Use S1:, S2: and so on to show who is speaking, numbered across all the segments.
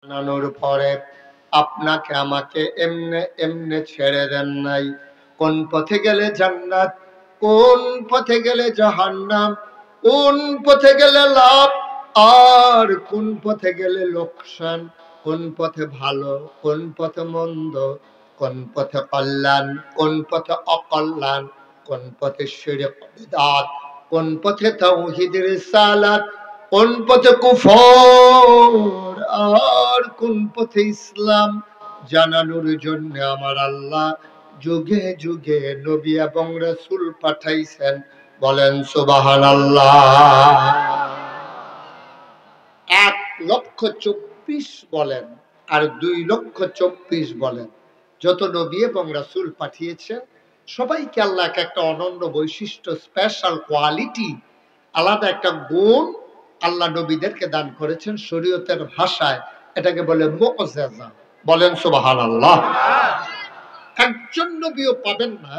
S1: জানানোর পরে আপনাকে আমাকে এমনে এমনে ছেড়ে দেন নাই। কোন পথে গেলে জান্নাত, কোন পথে গেলে জাহান্নাম, কোন পথে গেলে লাভ আর কোন পথে গেলে লোকসান, কোন পথে ভালো, কোন পথে মন্দ, কোন পথে কল্যাণ, কোন পথে অকল্যাণ, কোন পথে শিরক বিদআত, কোন পথে তাওহীদ রিসালাত, কোন পথে কুফর আর কোন পথে ইসলাম জানানোর জন্য আমার আল্লাহ যুগে যুগে নবী এবং রাসূল পাঠাইছেন। বলেন সুবহানাল্লাহ। 1,24,000 বলেন আর 2,24,000 বলেন, যত নবী এবং রাসূল পাঠিয়েছেন সবাইকে আল্লাহ একটা অনন্য বৈশিষ্ট্য, স্পেশাল কোয়ালিটি, আলাদা একটা গুণ আল্লাহ নবীদেরকে দান করেছেন। শরীয়তের ভাষায় এটাকে বলে মুআজিজা। বলেন সুবহানাল্লাহ। একজন নবীও পাবেন না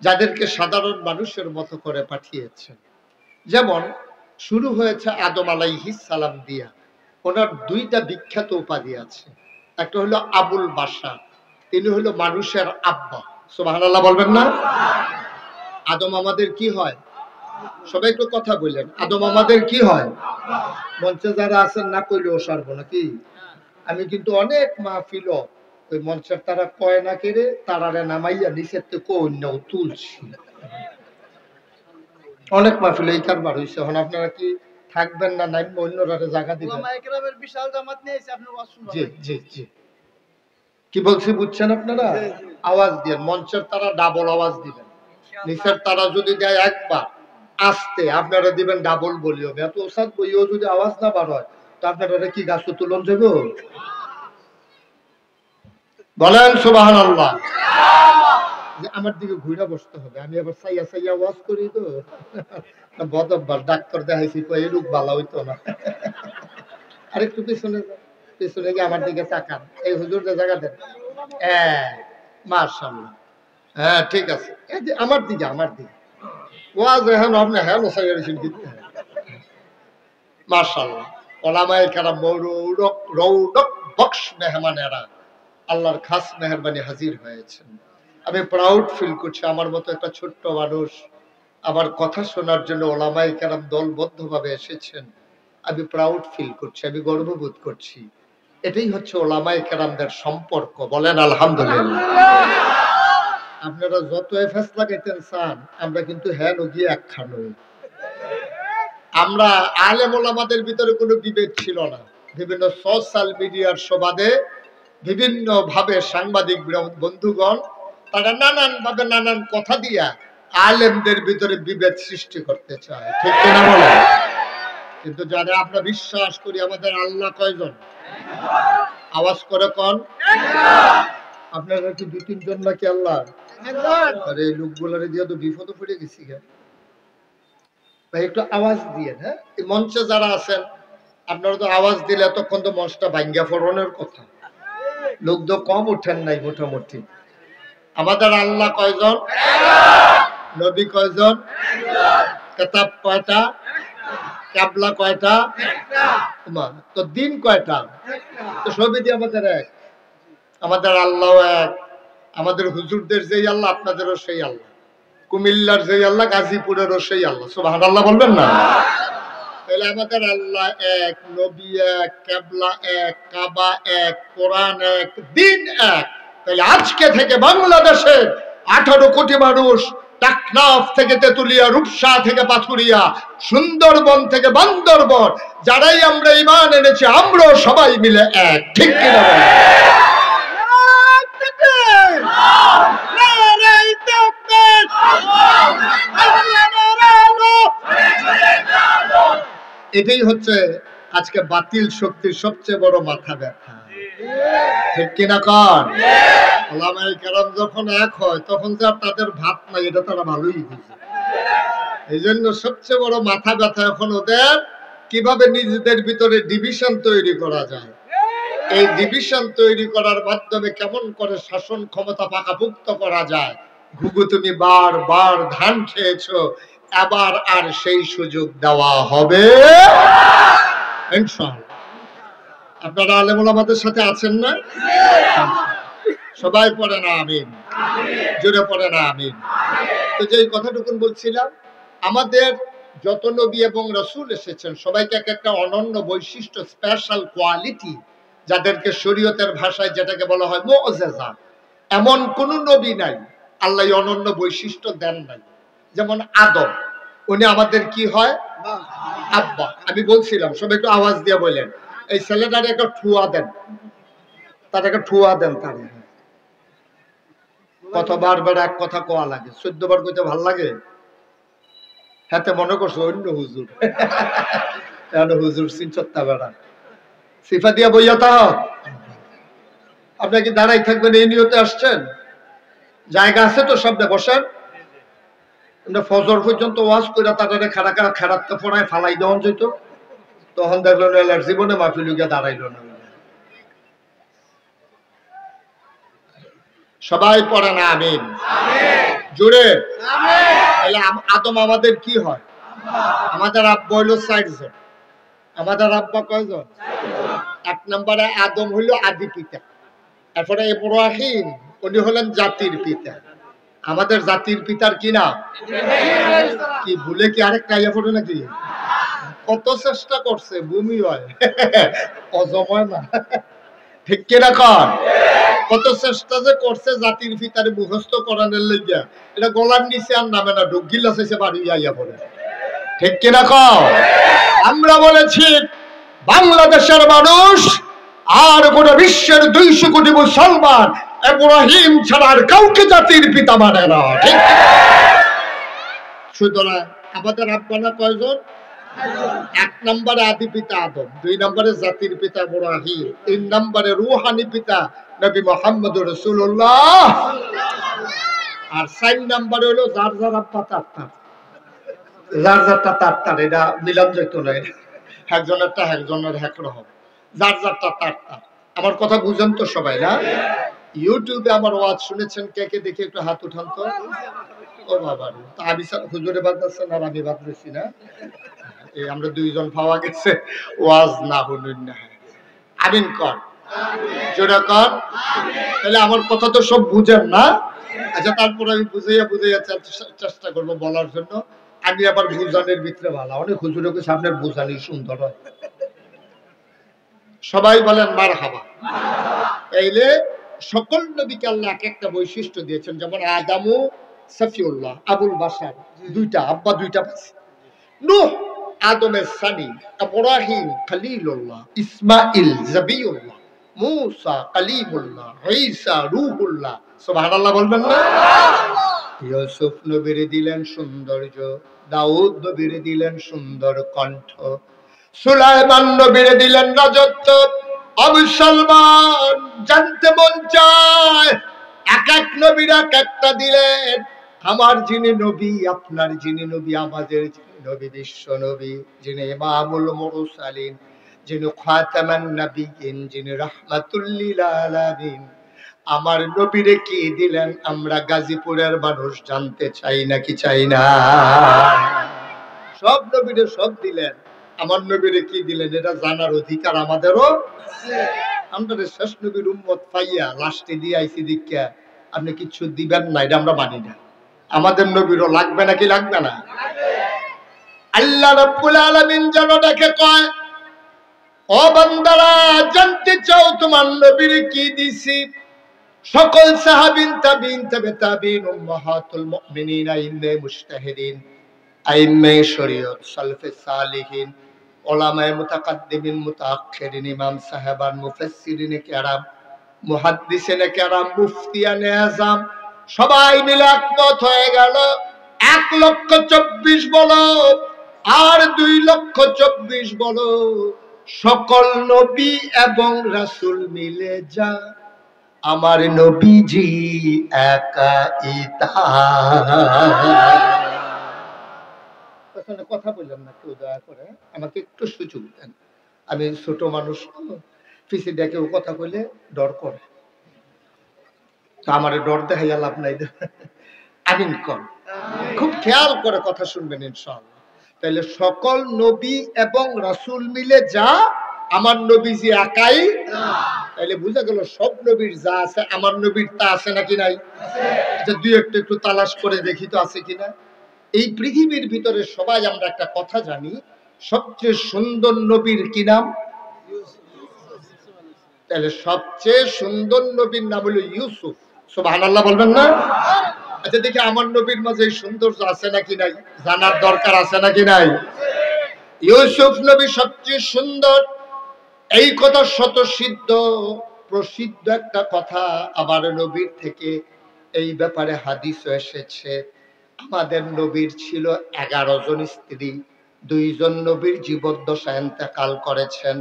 S1: যাদেরকে সাধারণ মানুষের মতো করে পাঠিয়েছেন। যেমন শুরু হয়েছে আদম আলাইহিস সালাম দিয়া। ওনার দুইটা বিখ্যাত উপাধি আছে। একটা হলো আবুল বাশার, তিনি হলো মানুষের আব্বা। সুবহানাল্লাহ বলবেন না? আদম আমাদের কি হয়? সবাই একটু কথা বললেন, আদম আমাদের কি হয়? মঞ্চে যারা আছেন না কইলেও সারবো নাকি? আমি কিন্তু অনেক মাহফিল ওই মঞ্চের তারা কয় না কেড়ে তারারে নামাইয়া নিচের থেকে অন্যও তুলছি। অনেক মাহফিল এই কারবার হয়েছে। এখন আপনারা কি থাকবেন না নাই অন্যরা জায়গা দিবেন? বিশাল জামাত নিয়ে এসে আপনি ওয়াজ শুনবেন। জি জি জি, কি বলছি বুঝছেন আপনারা? আওয়াজ দিয়ে মঞ্চের তারা ডাবল আওয়াজ দিবেন, নিচের তারা যদি দেয় একবার আস্তে, আপনারা দিবেন ডাবল ভলিউম। এত ওসাদ বইও যদি আওয়াজ না বার হয় তো আপনারা কি গাছ তুলন যাব? বলেন সুবহানাল্লাহ। আমার দিকে ঘুরে বসতে হবে, আমি আবার সাইয়া সাইয়া ওয়াজ করি তো বদ অভ্যাস। ডাক্তার দেখাইছি তো এই রোগ ভালো হইতো না। আরেকটু পিছনে পিছনে গিয়ে আমার দিকে তাকান, এই হুজুরদের জায়গা দেন। মাশাআল্লাহ, হ্যাঁ ঠিক আছে। এই যে আমার দিকে, আমার দিকে ওয়াজ এখন আপনি হ্যাঁ সাইয়া দিতে। মাশাআল্লাহ, ওলামায়ে কেরাম রৌনক বখশ মেহমানেরা আল্লাহর খাস মেহরবানি হাজির হয়েছেন। আমি প্রাউড ফিল করছি, আমার মতো একটা ছোট্ট মানুষ আমার কথা শোনার জন্য ওলামায়ে কেরাম দলবদ্ধভাবে এসেছেন। আমি প্রাউড ফিল করছি, আমি গর্ববোধ করছি। এটাই হচ্ছে ওলামায়ে কেরামদের সম্পর্ক। বলেন আলহামদুলিল্লাহ। আপনারা যত এফএস লাগাইতেন চান, আমরা কিন্তু হ্যাঁ নগি একখান নই। আমরা আলেম ওলামাদের ভিতরে কোনো বিভেদ ছিল না। বিভিন্ন সোশ্যাল মিডিয়ার সুবাদে বিভিন্ন ভাবে সাংবাদিক বন্ধুগণ তারা নানান ভাবে নানান কথা দিয়া আলেমদের ভিতরে বিভেদ সৃষ্টি করতে চায়, ঠিক কিনা বলে? কিন্তু যারা আমরা বিশ্বাস করি আমাদের আল্লাহ কয়জন? আওয়াজ করে কোন? আপনারা কি 2-3 জন নাকি আল্লাহ? আরে এই লোকগুলারে দিয়ে তো বিপদে পড়ে গেছি। ভাই একটু আওয়াজ দিয়ে, হ্যাঁ এই মঞ্চে যারা আছেন আপনারা তো আওয়াজ দিলে এতক্ষণ তো মঞ্চটা ভাঙ্গা ফোড়নের কথা। লোক তো কম উঠেন নাই মোটামুটি। আমাদের আল্লাহ কয়জন? নবী কয়জন? কিতাব কয়টা? কিবলা কয়টা? তো দিন কয়টা? তো সবই দিয়ে আমাদের এক। আমাদের আল্লাহ এক। আমাদের হুজুরদের যেই আল্লাহ আপনাদেরও সেই আল্লাহ, কুমিল্লার যেই আল্লাহ গাজীপুরেরও সেই আল্লাহ। সুবহানাল্লাহ বলবেন না? তাহলে আমাদের আল্লাহ এক, নবী এক, কিবলা এক, কাবা এক, কোরআন এক, দিন এক। তাহলে আজকে থেকে বাংলাদেশের 18 কোটি মানুষ, টাকনাফ থেকে তেতুলিয়া, রূপসা থেকে পাথুরিয়া, সুন্দরবন থেকে বান্দরবন, যারাই আমরা ঈমান এনেছি আমরা সবাই মিলে এক, ঠিক কিনা বলেন? এটাই হচ্ছে আজকে বাতিল শক্তির সবচেয়ে বড় মাথা ব্যথা, ঠিক কিনা কন? ওলামায়ে কেরাম যখন এক হয় তখন তো আর তাদের ভাত নাই, এটা তারা ভালোই বুঝে। এই জন্য সবচেয়ে বড় মাথা ব্যথা এখন ওদের কিভাবে নিজেদের ভিতরে ডিভিশন তৈরি করা যায়। এই ডিভিশন তৈরি করার মাধ্যমে কেমন করে শাসন ক্ষমতা পাকাপোক্ত করা যায়। ঘুঘু তুমি বারবার ধান খেয়েছো, এবার আর সেই সুযোগ দেওয়া হবে ইনশাআল্লাহ। আপনারা আলেম ওলামাদের সাথে আছেন না? সবাই পড়ে না আমিন, জোরে পড়ে না আমিন। তো যে কথাটুকুন বলছিলাম, আমাদের যত নবী এবং রাসূল এসেছেন সবাইকে এক একটা অনন্য বৈশিষ্ট্য, স্পেশাল কোয়ালিটি, যাদেরকে শরীয়তের ভাষায় যেটাকে বলা হয় মুআজিজা, এমন কোন নবী নাই আল্লাহ অনন্য বৈশিষ্ট্য দেন নাই। যেমন আদম, উনি আমাদের কি হয়? আব্বা। আমি বলছিলাম, সবাই একটু আওয়াজ দিয়ে বলেন, এই ছেলেটারে একটা ঠুয়া দেন, তার একটা ঠুয়া দেন। তার কতবার বেড়া এক কথা কোয়া লাগে, 14 বার কইতে ভাল লাগে। হাতে মনে করছো অন্য হুজুর, হুজুর চিনচত্তা বেড়া সিফা দিয়া বইয়া তা। আপনি কি দাঁড়াই থাকবেন এই নিয়তে আসছেন? জায়গা আছে তো, সামনে বসেন। ফজর পর্যন্ত ওয়াজ করে তাদের খেড়াতে পড়ায় ফালাই দেওয়া যেত, তখন দেখলো এলার জীবনে মাহফিল গিয়ে দাঁড়াইল না। সবাই পড়ে না আমিন, জোরে। তাহলে আদম আমাদের কি হয়? আমাদের আব্বা হইল 4 জন। আমাদের আব্বা কয়জন? 1 নম্বরে আদম হইল আদি পিতা, তারপরে ইব্রাহিম, উনি হলেন জাতির পিতা। আমাদের জাতির পিতার কি নাম? কি ভুলে কি আরেকটা ইয়া পড়ে নাকি? কত চেষ্টা করছে, ভূমি হয় অজময় না, ঠিক কিনা কর? কত চেষ্টা যে করছে জাতির পিতারে মুখস্থ করানোর লেগিয়া, এটা গলার নিচে আর নামে না, ঢুকিলা চাইছে বাড়ি আইয়া পড়ে, ঠিক কিনা কর? আমরা বলেছি বাংলাদেশের মানুষ আর গোটা বিশ্বের 200 কোটি মুসলমান ইব্রাহিম ছাড়া আর কাউকে জাতির পিতা মানে না, ঠিক? সুতরাং আমাদের আব্বানা কয়জন? 1 নম্বরে আদি পিতা আদম, 2 নম্বরে জাতির পিতা ইব্রাহিম, 3 নম্বরে রূহানি পিতা নবী মুহাম্মদুর রাসূলুল্লাহ, আর 4 নম্বরে হলো যার যার আব্বা তার তার, যার যারটা তার তার। এটা মিলাদ যেত না, একজনেরটা একজনের একরকম, যার যারটা তার তার। আমার কথা বুঝেন তো সবাই না? ইউটিউবে আমার ওয়াজ শুনেছেন কে কে? দেখি একটু হাত উঠান তো। ও বাবা, আমি হুজুরে বাঁধতেছেন আর আমি বাঁধতেছি না, এই আমরা 2 জন পাওয়া গেছে ওয়াজ না শুনুন না। আমিন কর, জোরে কর। তাহলে আমার কথা তো সব বুঝেন না? আচ্ছা, তারপর আমি বুঝাইয়া চেষ্টা করবো বলার জন্য। আমি আবার বুঝানোর ভিতরে ভালো, অনেক হুজুরকে সামনের বুঝানি সুন্দর হয়। সবাই বলেন মারহাবা। তাইলে সকল নবীকে আল্লাহ এক একটা বৈশিষ্ট্য দিয়েছেন। যেমন আদামু সফিউল্লাহ, আবুল বাশার, 2টা আব্বা, 2টা পাশে। নূহ আদমের সানি, ইব্রাহিম খলিলুল্লাহ, ইসমাইল জাবিউল্লাহ, মূসা কালিমুল্লাহ, ঈসা রূহুল্লাহ। সুবহানাল্লাহ বলবেন না? ইউসুফ নবীরে দিলেন সৌন্দর্য, দাউদ নবীরে দিলেন সুন্দর কণ্ঠ, সুলাইমান নবীরে দিলেন রাজত্ব। মুসলমান জানতে মন চায়, এক এক নবীর এক একটা দিলেন। আমার যিনি নবী, আপনার যিনি নবী, আমাদের যিনি নবী, বিশ্ব নবী, যিনি ইমামুল মুরসালিন, যিনি খাতামান নবিয়্যিন, যিনি রাহমাতুল লিল আলামিন, আমার নবীরে কি দিলেন আমরা গাজীপুরের মানুষ জানতে চাই নাকি চাই না? সব নবীরে সব দিলেন, আমার নবীরে কি দিলেন এটা জানার অধিকার আমাদেরও। আমরা শেষ নবীর উম্মত পাইয়া লাস্টে দিয়ে আইছি দীক্ষা, আপনি কিছু দিবেন না, এটা আমরা মানি না। আমাদের নবীরও লাগবে নাকি লাগবে না? আল্লাহ রাব্বুল আলামিন যেন ডেকে কয়, ও বান্দারা, জানতে চাও তোমার নবীরে কি দিছি? সকল সাহাবীন, তাবিঈন, তাবে তাবিঈন, উম্মাহাতুল মুমিনিন, আইম্মে মুজতাহিদিন, আইম্মে শরীয়ত, সালফে সালিহিন, উলামায়ে মুতাকাদ্দিমিন, মুতাআখিরিন, ইমাম সাহেবান, মুফাসসিরিনে কেরাম, মুহাদ্দিসিনে কেরাম, মুফতিয়ানে আযম, সবাই মিলে একমত হয়ে গেল 1,24,000 বলো আর 2,24,000 বলো, সকল নবী এবং রাসূল মিলে যা আমার নবীজি একাই তার। কথা বললাম না, কেউ দয়া করে আমাকে একটু সুযোগ দেন। আমি ছোট মানুষ, পিছিয়ে দেখে ও কথা কইলে ডর করে, তা আমার ডর দেখাইয়া লাভ নাই। আমিন কর, খুব খেয়াল করে কথা শুনবেন ইনশাআল্লাহ। তাহলে সকল নবী এবং রাসূল মিলে যা আমার নবীজি একাই না, তাহলে বুঝা গেল সব নবীর যা আছে আমার নবীর তা আছে নাকি নাই? আচ্ছা দুই একটু তালাশ করে দেখি তো আছে কিনা। এই পৃথিবীর ভিতরে সবাই আমরা একটা কথা জানি, সবচেয়ে সুন্দর নবীর কি নাম? তাহলে সবচেয়ে সুন্দর নবীর নাম হলো ইউসুফ। সুবহানাল্লাহ বলবেন না? আচ্ছা দেখি আমার নবীর মাঝে সৌন্দর্য আছে নাকি নাই, জানার দরকার আছে নাকি নাই। ইউসুফ নবী সবচেয়ে সুন্দর, এই কথা শত সিদ্ধ প্রসিদ্ধ একটা কথা। আবার নবীর থেকে এই ব্যাপারে হাদিস এসেছে, আমাদের নবীর ছিল 11 জন স্ত্রী, 2 জন নবীর জীবদ্দশায় ইন্তেকাল করেছেন,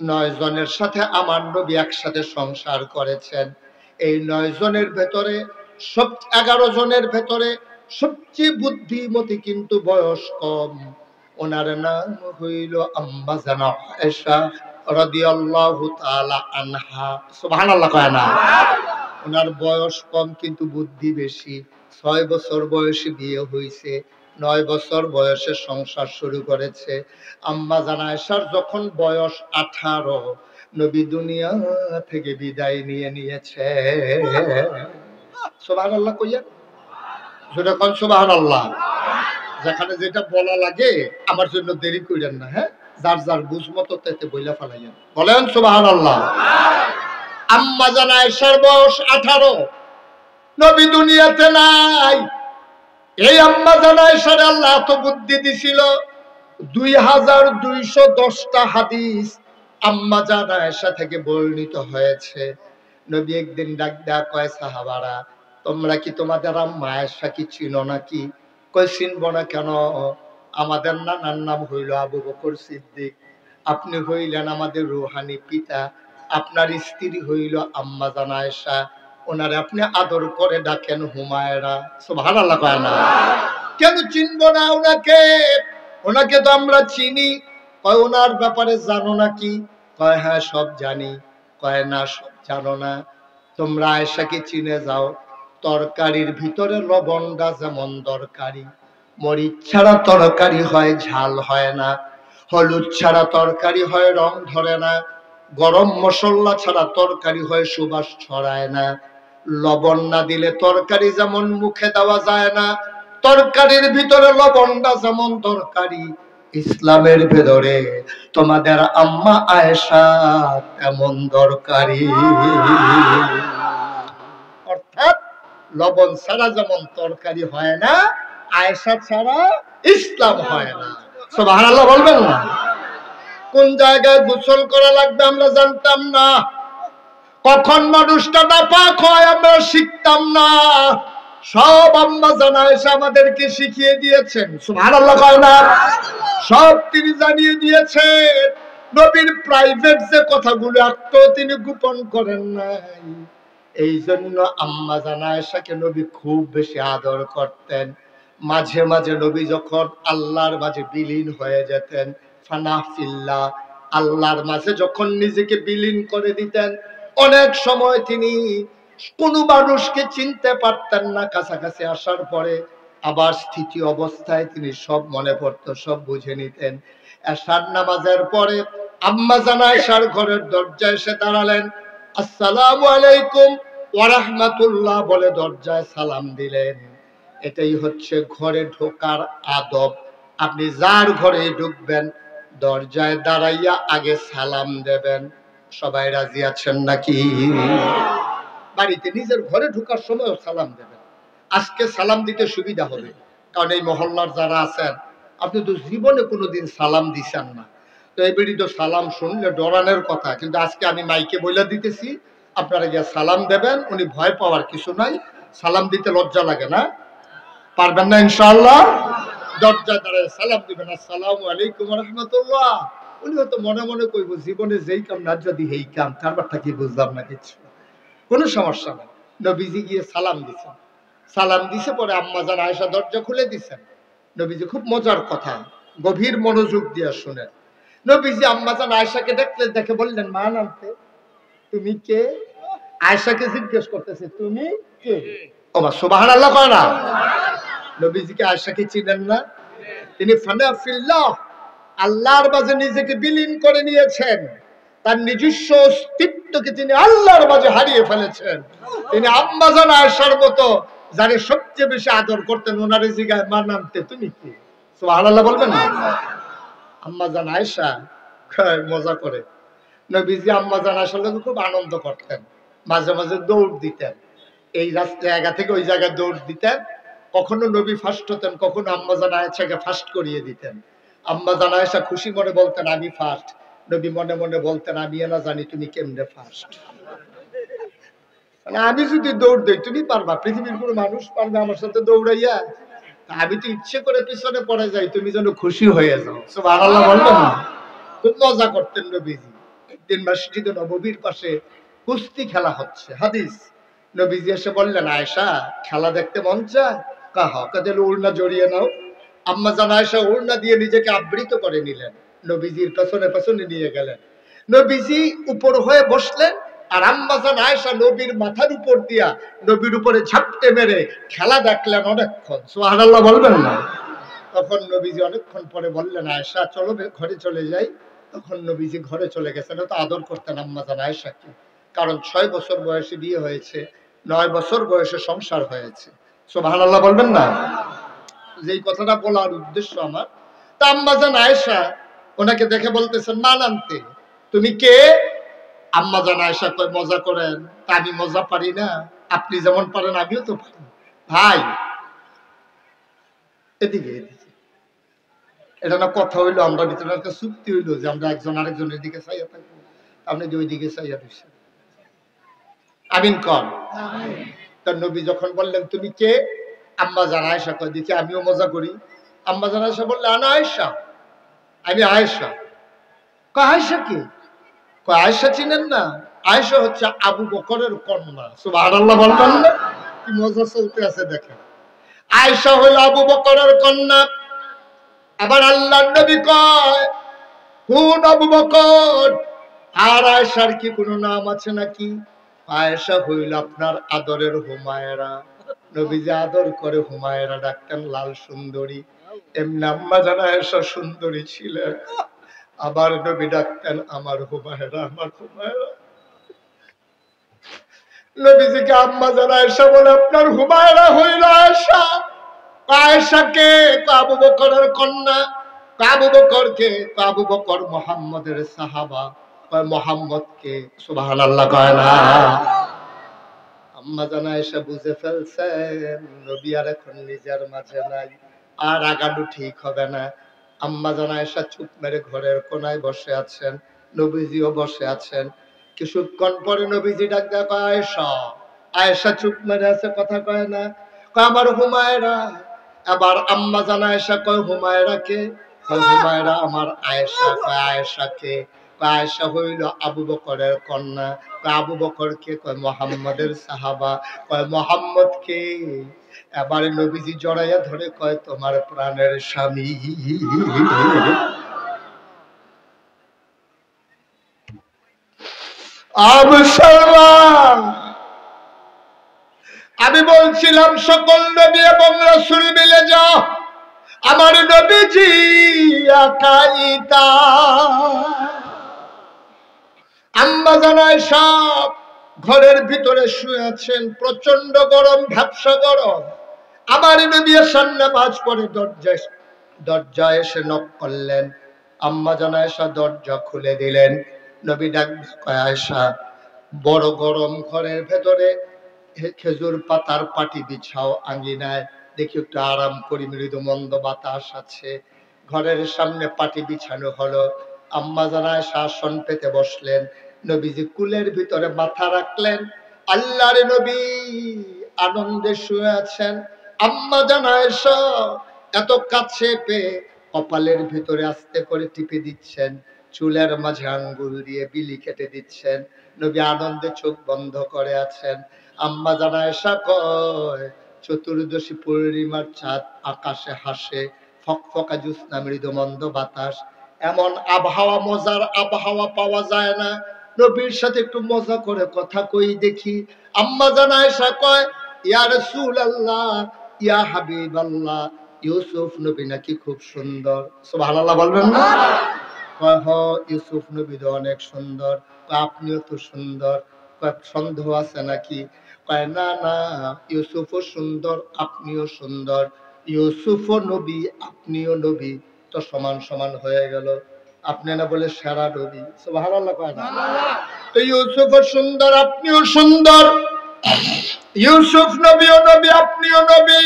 S1: 9 জনের সাথে আমার নবী একসাথে সংসার করেছেন। এই 9 জনের ভেতরে 11 জনের ভেতরে সবচেয়ে বুদ্ধিমতী কিন্তু বয়স কম, ওনার নাম হইল আম্মা জানা আয়েশা রাদিয়াল্লাহু তাআলা আনহা। সুবহানাল্লাহ কয় না? ওনার বয়স কম কিন্তু বুদ্ধি বেশি। 6 বছর বয়সে বিয়ে হয়েছে, 9 বছর বয়সে সংসার শুরু করেছে। আম্মা জানা আয়েশার যখন বয়স 18, নবী দুনিয়া থেকে বিদায় নিয়েছে। সুবহানাল্লাহ কইয়া যেটা কোন সুবহানাল্লাহ। যেখানে যেটা বলা লাগে আমার জন্য দেরি কইলেন না, হ্যাঁ, যার যার বুঝ মতো তাতে বইলা ফেলাইয়েন, বলেন সুবহানাল্লাহ। আম্মা জানা আয়েশার বয়স 18, নবী দুনিয়াতে নাই। এই আম্মা জানা আয়েশার আল্লাহ এত বুদ্ধি দিছিল, 2210টা হাদিস আম্মা জানা আয়েশা থেকে বর্ণিত হয়েছে। নবী একদিন ডাক দেয়া কয়, সাহাবারা তোমরা কি তোমাদের আম্মা আয়েশা কি চিনো নাকি? কয় চিনব না কেন, আমাদের নানার নাম হইল আবু বকর সিদ্দিক, আপনি হইলেন আমাদের রুহানি পিতা, আপনার স্ত্রী হইল আম্মা জানা আয়েশা, ওনারে আপনি আদর করে ডাকেন হুমায়রা। সুবহানাল্লাহ কয় না? কেন চিনব না ওনাকে? ওনাকে তো আমরা চিনি। কয় ওনার ব্যাপারে জানো নাকি? কয় হ্যাঁ সব জানি। কয় না সব জানো না, তোমরা আয়েশাকে চিনে যাও, তরকারির ভিতরে লবণটা যেমন দরকারি, মরিচ ছাড়া তরকারি হয় ঝাল হয় না, হলুদ ছাড়া তরকারি হয় রং ধরে না, গরম মশলা ছাড়া তরকারি হয় সুবাস ছড়ায় না, লবণ না দিলে তরকারি যেমন মুখে দেওয়া যায় না, তরকারির ভিতরে লবণটা যেমন দরকারি, ইসলামের ভেতরে তোমাদের আম্মা আয়েশা তেমন দরকারি। অর্থাৎ লবণ ছাড়া যেমন তরকারি হয় না, আয়েশা ছাড়া ইসলাম হয় না। সুবহানাল্লাহ বলবেন না? কোন জায়গায় গোসল করা লাগবে আমরা জানতাম না, কখন মানুষটা নাপাক হয় আমরা শিখতাম না, সব আম্মা জানা আয়েশা আমাদেরকে শিখিয়ে দিয়েছেন। সুবহানাল্লাহ কয় না? সব তিনি জানিয়ে দিয়েছেন। নবীর প্রাইভেট যে কথাগুলো একটাও তিনি গোপন করেন নাই। এই জন্য আম্মা জানা আয়েশাকে নবী খুব বেশি আদর করতেন। মাঝে মাঝে নবী যখন আল্লাহর মাঝে বিলীন হয়ে যেতেন, ফানা ফিল্লাহ, আল্লাহর মাঝে যখন নিজেকে বিলীন করে দিতেন, অনেক সময় তিনি কোনো মানুষকে চিনতে পারতেন না, কাছাকাছি আসার পরে আবার স্থিতি অবস্থায় তিনি সব মনে পড়তো, সব বুঝে নিতেন। এশার নামাজের পরে আম্মা জানা আয়েশার ঘরের দরজায় এসে দাঁড়ালেন, আসসালামু আলাইকুম ওয়া রাহমাতুল্লাহ বলে দরজায় সালাম দিলেন। এটাই হচ্ছে ঘরে ঢোকার আদব। আপনি যার ঘরে ঢুকবেন দরজায় দাঁড়াইয়া আগে সালাম দেবেন। সবাই রাজি আছেন নাকি? বাড়িতে নিজের ঘরে ঢোকার সময় সালাম দেবেন। আজকে সালাম দিতে সুবিধা হবে, কারণ এই মহল্লার যারা আছেন আপনি তো জীবনে কোনোদিন সালাম দিছেন না, তো এবারই তো সালাম শুনলে ডরানোর কথা, কিন্তু আজকে আমি মাইকে বইলা দিতেছি, আপনারা গিয়ে সালাম দেবেন। উনি ভয় পাওয়ার কিছু নাই, সালাম দিতে লজ্জা লাগে না, পারবেন না ইনশাআল্লাহ? দরজায় দাঁড়ায় সালাম দিবেন, আসসালামু আলাইকুম ওয়া রাহমাতুল্লাহ। উনি হয়তো মনে মনে কইব জীবনে যেই কাম না যদি এই কাম, তারপরটা কি বুঝলাম না কিছু, কোনো সমস্যা নেই। নবীজি গিয়ে সালাম দিছেন, সালাম দিছে পরে আম্মা জান আয়েশা দরজা খুলে দিছেন। নবীজি খুব মজার কথা, গভীর মনোযোগ দিয়ে শুনেন। নবীজি আম্মা জান আয়েশাকে দেখে বললেন, মা নামতে, তুমি কে? আয়েশাকে জিজ্ঞেস করতেছে, তুমি কে? ওমা সুবহানাল্লাহ কয় না? নবীজিকে আয়েশাকে চিনেন না? তিনি ফানা ফিল্লাহ, আল্লাহর মাঝে নিজেকে বিলীন করে নিয়েছেন, তার নিজস্ব অস্তিত্বকে তিনি আল্লাহর মাঝে হারিয়ে ফেলেছেন। তিনি আম্মাজান আয়েশার মতো যারে সবচেয়ে বেশি আদর করতেন, ওনারে জিগায় মা নামতে তুমি কি? সুবহানাল্লাহ বলবেন না? আম্মাজান আয়েশা মজা করে নবীজি আম্মাজান আয়েশার লোকে খুব আনন্দ করতেন, মাঝে মাঝে দৌড় দিতেন, এই জায়গা থেকে ওই জায়গায় দৌড় দিতেন। কখনো নবী ফার্স্ট হতেন, কখনো আম্মাজান আয়েশাকে ফার্স্ট করিয়ে দিতেন। আম্মাজান আয়েশা খুশি মনে বলতেন আমি ফার্স্ট, নবী মনে মনে বলতেন আমি না জানি তুমি কেমনে ফার্স্ট। আমি যদি দৌড় দেই তুমি পারবা, পৃথিবীর কোনো মানুষ পারবে আমার সাথে দৌড়াইয়া? আমি তো ইচ্ছে করে পিছনে পড়ে যাই, তুমি যেন খুশি হয়ে যাও। সুবহানাল্লাহ বলবেন না? খুব মজা করতেন নবীজি। একদিন মসজিদে নববীর পাশে কুস্তি খেলা হচ্ছে, হাদিস। নবীজি এসে বললেন আয়েশা খেলা দেখতে মন চায়? কাদের ওড়না জড়িয়ে নাও। আম্মাজান আয়েশা ওড়না দিয়ে নিজেকে আবৃত করে নিলেন, নবীজির পেছনে পেছনে নিয়ে গেলেন। নবীজি উপর হয়ে বসলেন, আর আম্মাজান আয়েশা নবীর মাথার উপর দিয়া নবীর উপরে ঝাপটে মেরে খেলা দেখলেন অনেকক্ষণ। সুবহানাল্লাহ বলবেন না? তখন নবীজি অনেকক্ষণ পরে বললেন আয়েশা চলো ঘরে চলে যাই। তখন নবীজি ঘরে চলে গেছেন। তো আদর করতেন আম্মাজান আয়েশাকে, কারণ 6 বছর বয়সে বিয়ে হয়েছে, 9 বছর বয়সে সংসার হয়েছে। সুবহানাল্লাহ বলবেন না? যেই কথাটা বলার উদ্দেশ্য আমার, তা আম্মাজান আয়েশা ওনাকে দেখে বলতেছেন মা নামতে তুমি কে? আম্মাজান আয়েশা কয় মজা করেন, তা আমি মজা পারি না? আপনি যেমন পারেন আমিও তো পারি। ভাই এদিকে এদিকে, এটা না কথা হইলো, আমরা ভিতরে একটা চুক্তি হইলো যে আমরা একজন আরেকজনের দিকে চাইয়া থাকবো, আপনি যে ওই দিকে চাইয়া দিচ্ছেন। আমিন কর। তার নবী যখন বললেন তুমি কে? আম্মাজান আয়েশা কয় দেখি আমিও মজা করি। আম্মাজান আয়েশা বললে আনা আয়েশা, আমি আয়েশা। কয় আয়েশা কে? কয় আয়েশা চিনেন না? আয়েশা হচ্ছে আবু বকরের কন্যা। সুবহানাল্লাহ বলবেন না? কি মজা চলতে আছে দেখেন। আয়েশা হইল আবু বকরের কন্যা। আবার আল্লাহর নবী কয় কোন আবু বকর? আর আয়েশার কি কোনো নাম আছে নাকি? আয়েশা হইল আপনার আদরের হুমায়রা। নবীজি আদর করে হুমায়রা ডাকতেন, লাল সুন্দরী। এমনি আম্মাজান আয়েশা সুন্দরী ছিলেন। আবার নবী ডাকতেন আমার হুমায়রা, আমার হুমায়রা। নবীজিকে আম্মাজান আয়েশা বলে আপনার হুমায়রা হইল আয়েশা। আয়েশাকে? আবু বকরের কন্যা। আবু বকরকে? আবু বকর মুহাম্মদের সাহাবা। মুহাম্মদকে? সুবহানাল্লাহ কয় না? আম্মাজান আয়েশা বুঝে ফেলছেন নবী আর এখন নিজের মাঝে নাই, আর আগানো ঠিক হবে না। আম্মাজান আয়েশা চুপ মেরে ঘরের কোনায় বসে আছেন, নবীজিও বসে আছেন। কিছুক্ষণ পরে নবীজি ডাক দেয় আয়েশা। আয়েশা চুপ মেরে আছে, কথা কয় না। কয় আমার হুমায়রা। আবার আম্মাজান আয়েশা কয় হুমায়রা কে? কয় হুমায়রা আমার আয়েশা। কয় আয়েশা কে? কয় আয়েশা হইল আবু বকরের কন্যা। কয় আবু বকর কে? কয় মুহাম্মদের সাহাবা। কয় মুহাম্মদ কে? এবারে নবীজি জড়াইয়া ধরে কয় তোমার প্রাণের স্বামী। আমি বলছিলাম সকল নবী এবং রাসূল মিলে যাও, আমার নবীজি একাইতা। আম্মাজান আয়েশা ঘরের ভিতরে শুয়ে আছেন, প্রচন্ড গরম, ভ্যাপসা গরম। আমার নবী সামনে নামাজ পড়ে দরজায় এসে নক করলেন। আম্মাজান আয়েশা দরজা খুলে দিলেন। নবী ডাক কয় আয়েশা বড় গরম, ঘরের ভেতরে খেজুর পাতার পাটি বিছাও আঙ্গিনায়, দেখি একটু আরাম করি, মৃদু মন্দ বাতাস আছে। ঘরের সামনে পাটি বিছানো হলো। আম্মাজান আয়েশা আসন পেতে বসলেন। নবীজি কুলের ভিতরে মাথা রাখলেন। আল্লাহর নবী আনন্দে শুয়ে আছেন। আম্মাজান আয়েশা এত কাছে পেয়ে কপালের ভিতরে আস্তে করে টিপে দিচ্ছেন, চুলের মাঝে আঙ্গুল দিয়ে বিলি কেটে দিচ্ছেন। নবী আনন্দে চোখ বন্ধ করে আছেন। আম্মাজান আয়েশা কয় চতুর্দশী পূর্ণিমার চাঁদ আকাশে হাসে, ফকফকা জ্যোৎস্না, মৃদু মন্দ বাতাস। এমন আবহাওয়া, মজার আবহাওয়া পাওয়া যায় না। নবীর সাথে একটু মজা করে কথা কই দেখি। আম্মাজান আয়েশা কয় ইয়া রাসূলুল্লাহ, ইয়া হাবিবাল্লাহ, ইউসুফ নবী নাকি খুব সুন্দর। সুবহানাল্লাহ বলবেন না? কয় হ, ইউসুফ নবী তো অনেক সুন্দর। কয় আপনিও তো সুন্দর। কয় সন্দেহ আছে নাকি? কয় না না, ইউসুফও সুন্দর, আপনিও সুন্দর। ইউসুফও নবী, আপনিও নবী, তো সমান সমান হয়ে গেল। আপনি না বলে সেরা নবী। সুবহানাল্লাহ কয় না? তো ইউসুফও সুন্দর, আপনিও সুন্দর। ইউসুফ নবীও নবী, আপনিও নবী,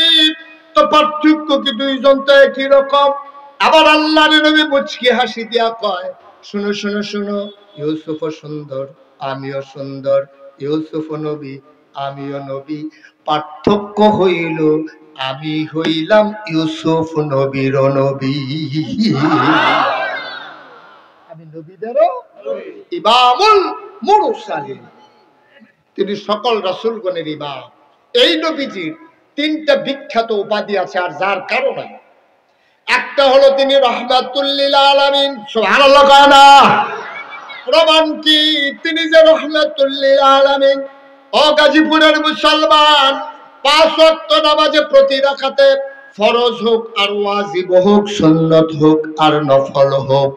S1: তো পার্থক্য কি? দুইজন তো একই রকম। আবার আল্লাহর নবী মুচকি হাসি দিয়া কয়, শুনো শুনো শুনো, ইউসুফও সুন্দর, আমিও সুন্দর। ইউসুফও নবী, আমিও নবী। পার্থক্য হইল আমি হইলাম ইউসুফ নবীর নবী। আমি নবীদেরও ইমামুল মুরসালিন, তিনি সকল রাসূলগণের ইমাম। এই নবীজির তিনটা বিখ্যাত উপাধি আছে, আর যার কারণে একটা হলো তিনি রাহমাতুল লিল আলামিন। সুবহানাল্লাহ কয় না? প্রমাণ কি তিনি যে রাহমাতুল লিল আলামিন? ও গাজীপুরের মুসলমান, 5 ওয়াক্ত নামাজে প্রতি রাকাতে, ফরজ হোক আর ওয়াজিব হোক, সুন্নত হোক আর নফল হোক,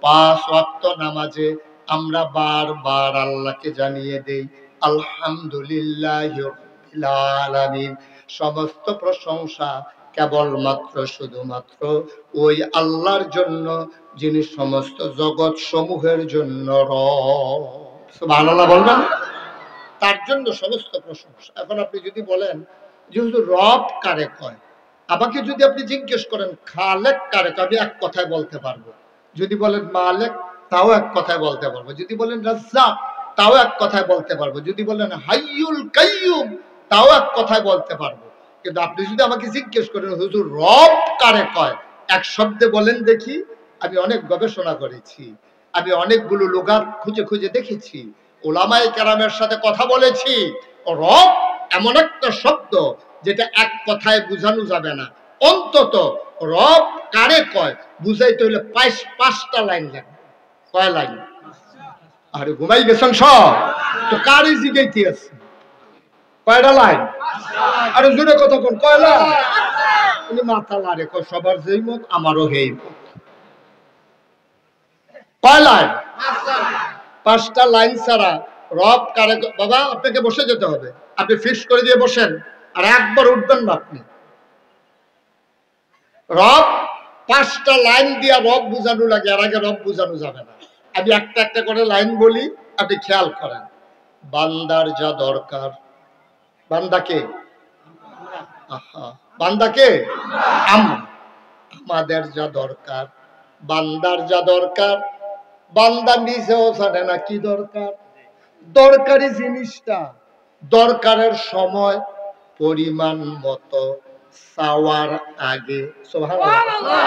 S1: 5 ওয়াক্ত নামাজে আমরা বারবার আল্লাহকে জানিয়ে দেই আলহামদুলিল্লাহি রাব্বিল আলামিন। সমস্ত প্রশংসা কেবলমাত্র শুধুমাত্র ওই আল্লাহর জন্য, যিনি সমস্ত জগৎ সমূহের জন্য রব। সুবহানাল্লাহ বলবেন? তার জন্য সমস্ত প্রশংসা। এখন আপনি যদি বলেন যেহেতু রব কারে কয়, আমাকে যদি আপনি জিজ্ঞেস করেন খালেক কারে কয়, আমি এক কথায় বলতে পারবো। যদি বলেন মালেক, তাও এক কথায় বলতে পারবো। যদি বলেন রাজ্জাক, তাও এক কথায় বলতে পারবো। যদি বলেন হাইয়ুল কাইয়ুম, তাও এক কথায় বলতে পারবো। কিন্তু আপনি যদি আমাকে জিজ্ঞেস করেন হুজুর রব কারে কয়, এক শব্দে বলেন দেখি। আমি অনেক গবেষণা করেছি, আমি অনেকগুলো লুগাত খুঁজে খুঁজে দেখেছি, ওলামায়ে কেরামের সাথে কথা বলেছি। রব এমন একটা শব্দ যেটা এক কথায় বোঝানো যাবে না। অন্তত রব কারে কয় বুঝাইতে হইলে 5টা লাইন লাগবে। কয় লাইন? আরে ঘুমাই গেছেন সব? তো কারে জিগাইতে আছে? কয়টা লাইন? আরে জোরে কথা কোন? কয় লাইন? উনি মাথা লারে কয় সবার যেই মত, আমারও হেই মত। কয় লাইন? 5টা লাইন ছাড়া রব কারে। বাবা আপনাকে বসে যেতে হবে, আপনি ফিক্স করে দিয়ে বসেন, আর একবার উঠবেন না আপনি। রব 5টা লাইন দিয়া রব বুঝানো লাগে, আর আগে রব বুঝানো যাবে না। আমি একটা একটা করে লাইন বলি, আপনি খেয়াল করেন। বান্দার যা দরকার, বান্দাকে, আহা, বান্দাকে আমাদের যা দরকার, বান্দার যা দরকার, বান্দা নিজেও জানে না কি দরকার। দরকারি জিনিসটা দরকারের সময় পরিমাণ মতো চাওয়ার আগে। সুবহানাল্লাহ।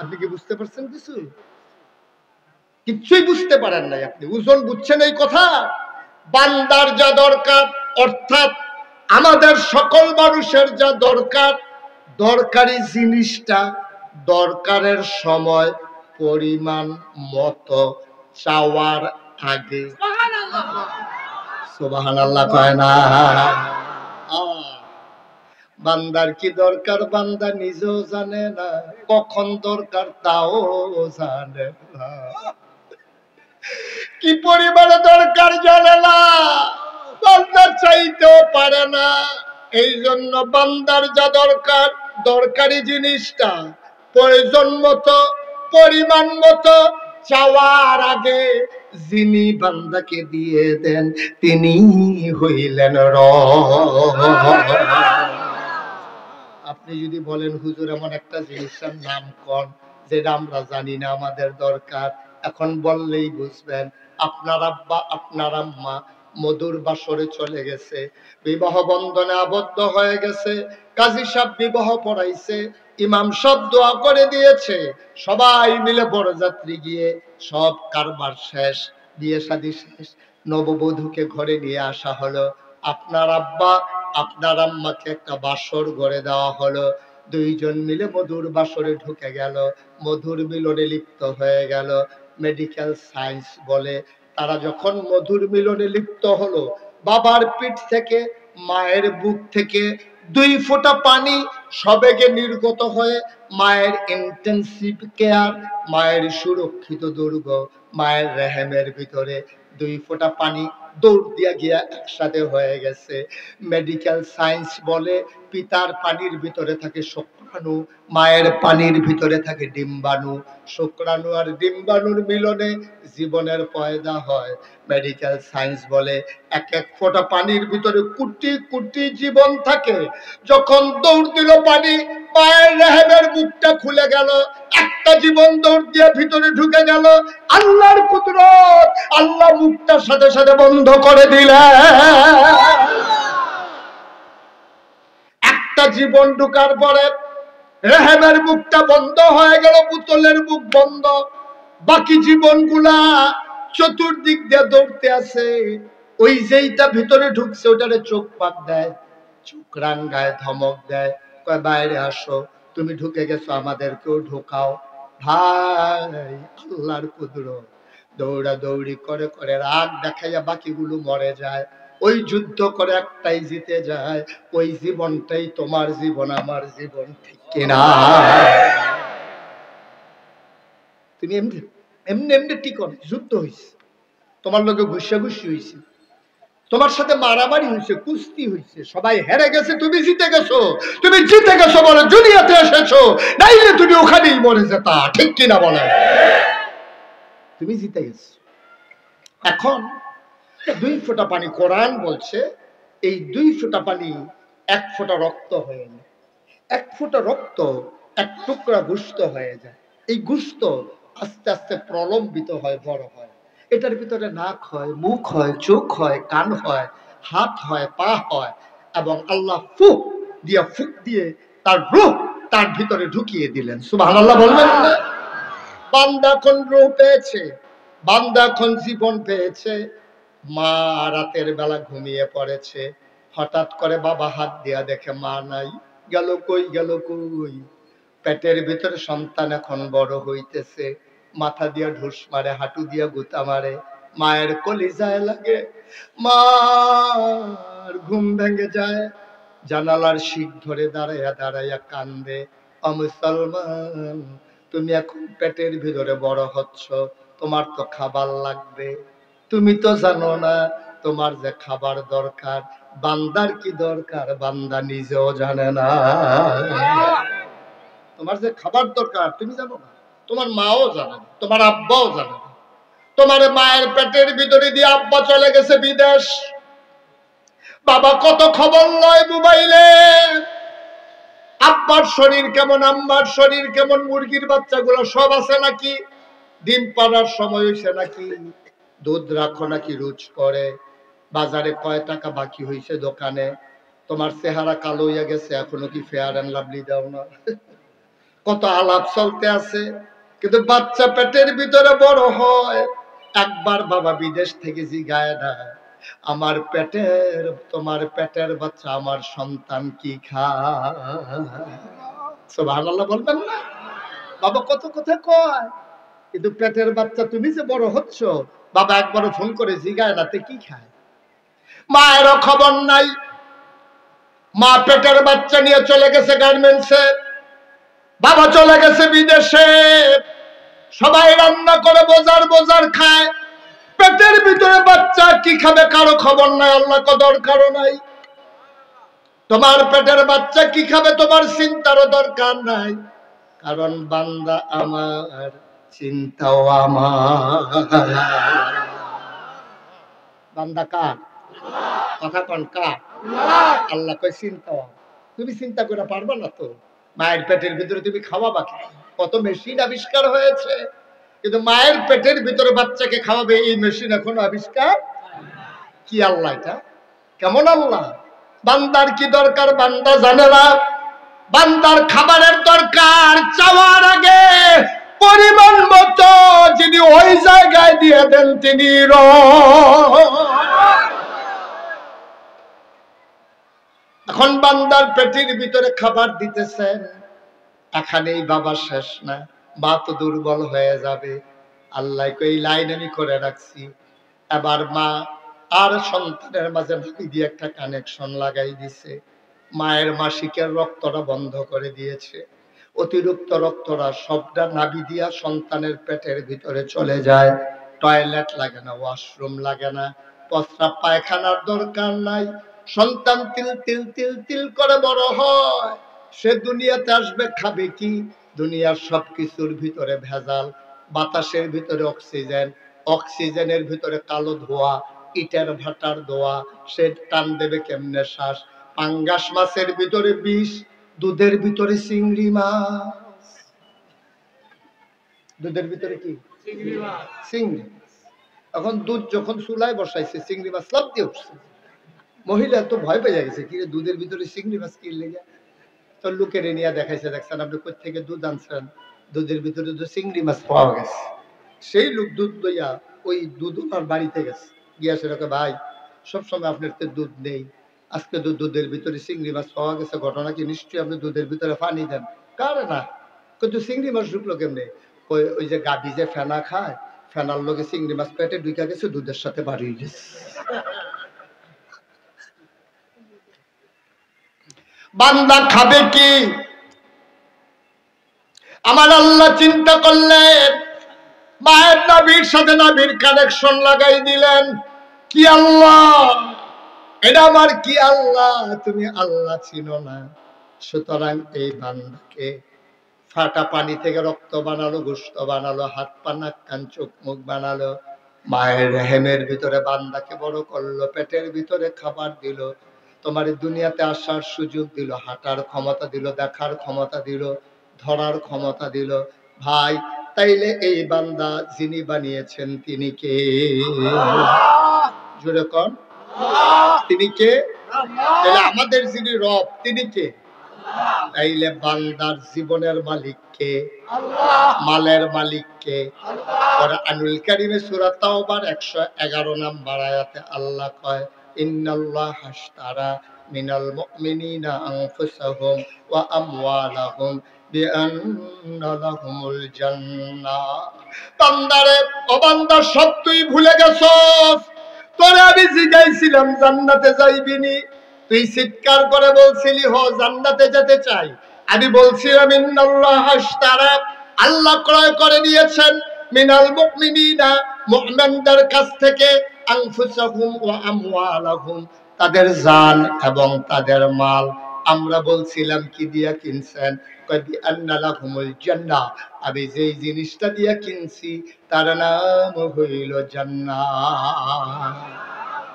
S1: আপনি কি বুঝতে পারছেন? কিছুই বুঝতে পারেন নাই আপনি। ওজন বুঝছেন এই কথা? বান্দার যা দরকার, অর্থাৎ আমাদের সকল মানুষের যা দরকার, দরকারি জিনিসটা দরকারের সময় পরিমাণ মতো চাওয়ার আগে। সুবহানাল্লাহ কয় না? বান্দার কি দরকার বান্দা নিজেও জানে না, কখন দরকার তাও জানে না, কি পরিমাণে দরকার জানে না, বান্দা চাইতেও পারে না। এই জন্য বান্দার যা দরকার, দরকারি জিনিসটা প্রয়োজন মতো পরিমাণ মতো চাওয়ার আগে যিনি বান্দাকে দিয়ে দেন তিনি হইলেন রব। আপনি যদি বলেন হুজুর এমন একটা জিনিসের নাম কোন যেটা আমরা জানি না, আমাদের দরকার, এখন বললেই বুঝবেন। আপনার আব্বা আপনার আম্মা মধুর বাসরে চলে গেছে, বিবাহ বন্ধনে আবদ্ধ হয়ে গেছে, কাজী সাহেব বিবাহ পড়াইছে, ইমাম সাহেব দোয়া করে দিয়েছে, সবাই মিলে বরযাত্রী গিয়ে সব কারবার শেষ, বিয়ে শাদী শেষ, নববধূকে ঘরে নিয়ে আসা হলো। আপনার আব্বা আপনার আম্মাকে একটা বাসর ঘরে দেওয়া হলো, দুইজন মিলে মধুর বাসরে ঢুকে গেল, মধুর মিলনে লিপ্ত হয়ে গেল। মেডিকেল সায়েন্স বলে তারা যখন মধুর মিলনে লিপ্ত হলো, বাবার পিঠ থেকে মায়ের বুক থেকে 2 ফোঁটা পানি সবেগে নির্গত হয়ে মায়ের ইন্টেন্সিভ কেয়ার, মায়ের সুরক্ষিত দুর্গ, মায়ের রেহেমের ভিতরে 2 ফোঁটা পানি দৌড় দিয়া গিয়া একসাথে হয়ে গেছে। মেডিকেল সায়েন্স বলে পিতার পানির ভিতরে থাকে শুক্রাণু, মায়ের পানির ভিতরে থাকে ডিম্বাণু। শুক্রাণু আর ডিম্বাণুর মিলনে জীবনের পয়দা হয়। মেডিকেল সায়েন্স বলে এক এক ফোঁটা পানির ভিতরে কোটি কোটি জীবন থাকে। যখন দৌড় দিল পানি, মায়ের রেহেমের মুখটা খুলে গেল, একটা জীবন দৌড় দিয়ে ভিতরে ঢুকে গেল। আল্লাহর কুদরত, আল্লাহ মুখটার সাথে সাথে বন্ধ করে দিলেন। একটা জীবন ঢুকার পরে রেহেমের মুখটা বন্ধ হয়ে গেল, বোতলের মুখ বন্ধ। বাকি জীবনগুলা চতুর্দিক দিয়ে দৌড়তে আছে। ওই যেইটা ভিতরে ঢুকছে ওটারে চোখ পাক দেয়, চোখ রাঙ্গায়, ধমক দেয়, কয় বাইরে আসো, তুমি ঢুকে গেছো, আমাদেরকেও ঢোকাও। ভাই, আল্লাহর কুদরত, দৌড়া দৌড়ি করে করে রাগ দেখাইয়া বাকিগুলো মরে যায়। ওই যুদ্ধ করে একটাই জিতে যায়, ওই জীবনটাই তোমার জীবন, আমার জীবন, ঠিক কিনা? তুমি এমনি এমনি এমনি টিকো না, যুদ্ধ হয়েছে, তোমার লোকে ঘুষাঘুষি হয়েছে, তোমার সাথে মারামারি হয়েছে, কুস্তি হয়েছে, সবাই হেরে গেছে, তুমি জিতে গেছো। তুমি জিতে গেছো বলে দুনিয়াতে এসেছো, নাইলে তুমি ওখানেই মরে যেতা, ঠিক কিনা বলে? তুমি জিতে গেছো। এখন 2 ফোঁটা পানি, কোরআন বলছে এই 2 ফোঁটা পানি 1 ফোঁটা রক্ত হয়ে যায়। 1 ফোঁটা রক্ত 1 টুকরা গোশত হয়ে যায়। এই গোশত আস্তে আস্তে প্রলম্বিত হয়, বড় হয়। এটার ভিতরে নাক হয়, মুখ হয়, চোখ হয়, কান হয়, হাত হয়, পা হয়, এবং আল্লাহ ফুক দিয়ে তার রূহ তার ভিতরে ঢুকিয়ে দিলেন। সুবহানাল্লাহ বলবেন না? বান্দা কোন রূহ পেয়েছে, বান্দা কোন জীবন পেয়েছে। মা রাতের বেলা ঘুমিয়ে পড়েছে, হঠাৎ করে বাবা হাত দিয়া দেখে মা নাই। গেল কই, গেল কই? পেটের ভিতরে সন্তান এখন বড় হইতেছে, মাথা দিয়া ঢুস মারে, হাঁটু দিয়া গুতা মারে, মায়ের কলিজায় লাগে, মার ঘুম ভেঙে যায়। জানালার শিক ধরে দাঁড়াইয়া দাঁড়াইয়া কান্দে, ও মুসলমান, তুমি এখন পেটের ভিতরে বড় হচ্ছ, তোমার তো খাবার লাগবে। তুমি তো জানো না তোমার যে খাবার দরকার, বান্দার কি দরকার, বান্দা নিজেও জানে না। তোমার যে খাবার দরকার তুমি জানো না, তোমার মাও জানে না, তোমার আব্বাও জানে না। তোমার মায়ের পেটের ভিতরে দিয়ে আব্বা চলে গেছে বিদেশ, বাবা কত খবর লয় মোবাইলে, আব্বার শরীর কেমন, আম্মার শরীর কেমন, মুরগির বাচ্চাগুলো সব আছে নাকি, ডিম পাড়ার সময় হয়েছে নাকি, দুধ রাখো নাকি রুচ করে, বাজারে কয় টাকা বাকি হয়েছে দোকানে, তোমার চেহারা কালো হইয়া গেছে, এখনো কি ফেয়ার অ্যান্ড লাভলি দাও না। কত আলাপ চলতে আছে, কিন্তু বাচ্চা পেটের ভিতরে বড় হয়। একবার বাবা বিদেশ থেকে জিগায় না, আমার পেটের, তোমার পেটের বাচ্চা, আমার সন্তান কি খায়? সুবহানাল্লাহ বলবেন না? বাবা কত কথা কয়, কিন্তু পেটের বাচ্চা তুমি যে বড় হচ্ছ, বাবা একবারও ফোন করে জিগায় না তে কি খায়। মায়েরও খবর নাই, মা পেটের বাচ্চা নিয়ে চলে গেছে গার্মেন্টসে, বাবা চলে গেছে বিদেশে, সবাই রান্না করে বোজার বোজার খায়, পেটের ভিতরে বাচ্চা কি খাবে কারো খবর নাই, আল্লাহ কো দরকারও নাই। তোমার পেটের বাচ্চা কি খাবে তোমার চিন্তারও দরকার নাই, কারণ বান্দা আমার, চিন্তাও আমার। বান্দা কার? কথা কন কার? আল্লাহ কয় চিন্তাও। তুমি চিন্তা করে পারবা না তো, মায়ের পেটের ভিতরে তুমি খাওয়াবা কি? কত মেশিন আবিষ্কার হয়েছে, কিন্তু মায়ের পেটের ভিতরে বাচ্চাকে খাওয়াবে এই মেশিন এখনো আবিষ্কার কি? আল্লাহ এটা কেমন আল্লাহ? বান্দার কি দরকার বান্দা জানে না, বান্দার খাবারের দরকার চাওয়ার আগে পরিমাণ মতো যিনি ওই জায়গায় দিয়ে দেন তিনি এখন বান্দার পেটের ভিতরে খাবার দিতেছেন, এখানেই বাবা শেষ না, মা তো দুর্বল হয়ে যাবে। আল্লাহ এই লাইন আমি করে রাখছি, এবার মা আর সন্তানের মাঝে নাকি দিয়ে একটা কানেকশন লাগাই দিছে। মায়ের মাসিকের রক্তটা বন্ধ করে দিয়েছে। অতিরিক্ত রক্তটা সবটা নাভি দিয়া সন্তানের পেটের ভিতরে চলে যায়। টয়লেট লাগে না, ওয়াশরুম লাগে না, প্রস্রাব পায়খানার দরকার নাই। সন্তান তিল তিল তিল তিল করে বড় হয়। সে দুনিয়াতে আসবে, খাবে কি? দুনিয়ার সবকিছুর ভিতরে ভেজাল। বাতাসের ভিতরে অক্সিজেন, অক্সিজেনের ভিতরে কালো ধোঁয়া, ইটের ভাটার ধোঁয়া। সে টান দেবে কেমনে শ্বাস? পাঙ্গাস মাছের ভিতরে বিষ, দুধের ভিতরে চিংড়ি মাছ। দুধের ভিতরে কি? চিংড়ি। এখন দুধ যখন চুলায় বসাইছে, চিংড়ি মাছ লাফ দিয়ে উঠছে। মহিলা তো ভয় পেয়ে গেছে, কি রে দুধের ভিতরে চিংড়ি মাছ কি লেগে? তো লোকের নিয়ে দেখাইছে, দেখছেন আপনি কোথা থেকে দুধ আনছেন? দুধের ভিতরে তো চিংড়ি মাছ পাওয়া গেছে। সেই লোক দুধ লইয়া ওই দুধ ওনার বাড়িতে গেছে, গিয়া সেটাকে, ভাই সবসময় আপনার তো দুধ নেই, আজকে তো দুধের ভিতরে চিংড়ি মাছ পাওয়া গেছে, ঘটনা কি? নিশ্চয়ই আপনি দুধের ভিতরে পানি দেন। কারে না, কিন্তু চিংড়ি মাছ ঢুকলো কেমনে? ওই যে গাভী যে ফেনা খায়, ফেনার লোকে চিংড়ি মাছ পেটে ঢুকে গেছে, দুধের সাথে বাড়িয়ে গেছে। বান্দা খাবে কি? আমার আল্লাহ চিন্তা করলেন, মায়ের নাভির সাথে নাভির কানেকশন লাগাই দিলেন। কি আল্লাহ, এটা আমার কি আল্লাহ? তুমি আল্লাহ চিনো না। সুতরাং এই বান্দাকে ফাটা পানি থেকে রক্ত বানালো, গোশত বানালো, হাত পা নাক কান চোখ মুখ বানালো, মায়ের রেহেমের ভিতরে বান্দাকে বড় করলো, পেটের ভিতরে খাবার দিল, তোমার দুনিয়াতে আসার সুযোগ দিল, হাঁটার ক্ষমতা দিল, দেখার ক্ষমতা দিল, ধরার ক্ষমতা দিল। ভাই, তাইলে এই বান্দা যিনি বানিয়েছেন তিনি কে? জোরে কর, তিনি কে? তাহলে আমাদের যিনি রব তিনি কে? তাইলে বান্দার জীবনের মালিক কে? মালের মালিক কে? কোরআনুল কারীমে সূরা তাওবার 111 নম্বর আয়াতে আল্লাহ কয়, ইন্নাল্লাহ আশতারা মিনাল মুমিনিনা আনফুসাহুম ওয়া আমওয়ালাহুম বিআন্না লাহুমুল জান্নাহ। বান্দারে, ও বান্দা, সব তুই ভুলে গেছস। তোরে আমি জিজ্ঞাসিলাম জান্নাতে যাইবি নি, তুই চিৎকার করে বলছিলি হ জান্নাতে যেতে চাই। আমি বলছিলাম ইন্নাল্লাহ আশতারা, আল্লাহ ক্রয় করে নিয়েছেন, মিনাল মুমিনিনা, মুমিনদের কাছ থেকে, আনফুসাহুম ওয়া আমওয়ালাহুম, তাদের জান এবং তাদের মাল। আমরা বলছিলাম কি দিয়া কিনছেন? কয় বিআন্না লাহুমুল জান্নাহ, আমি যেই জিনিসটা দিয়া কিনছি তার নাম হইল জান্নাত।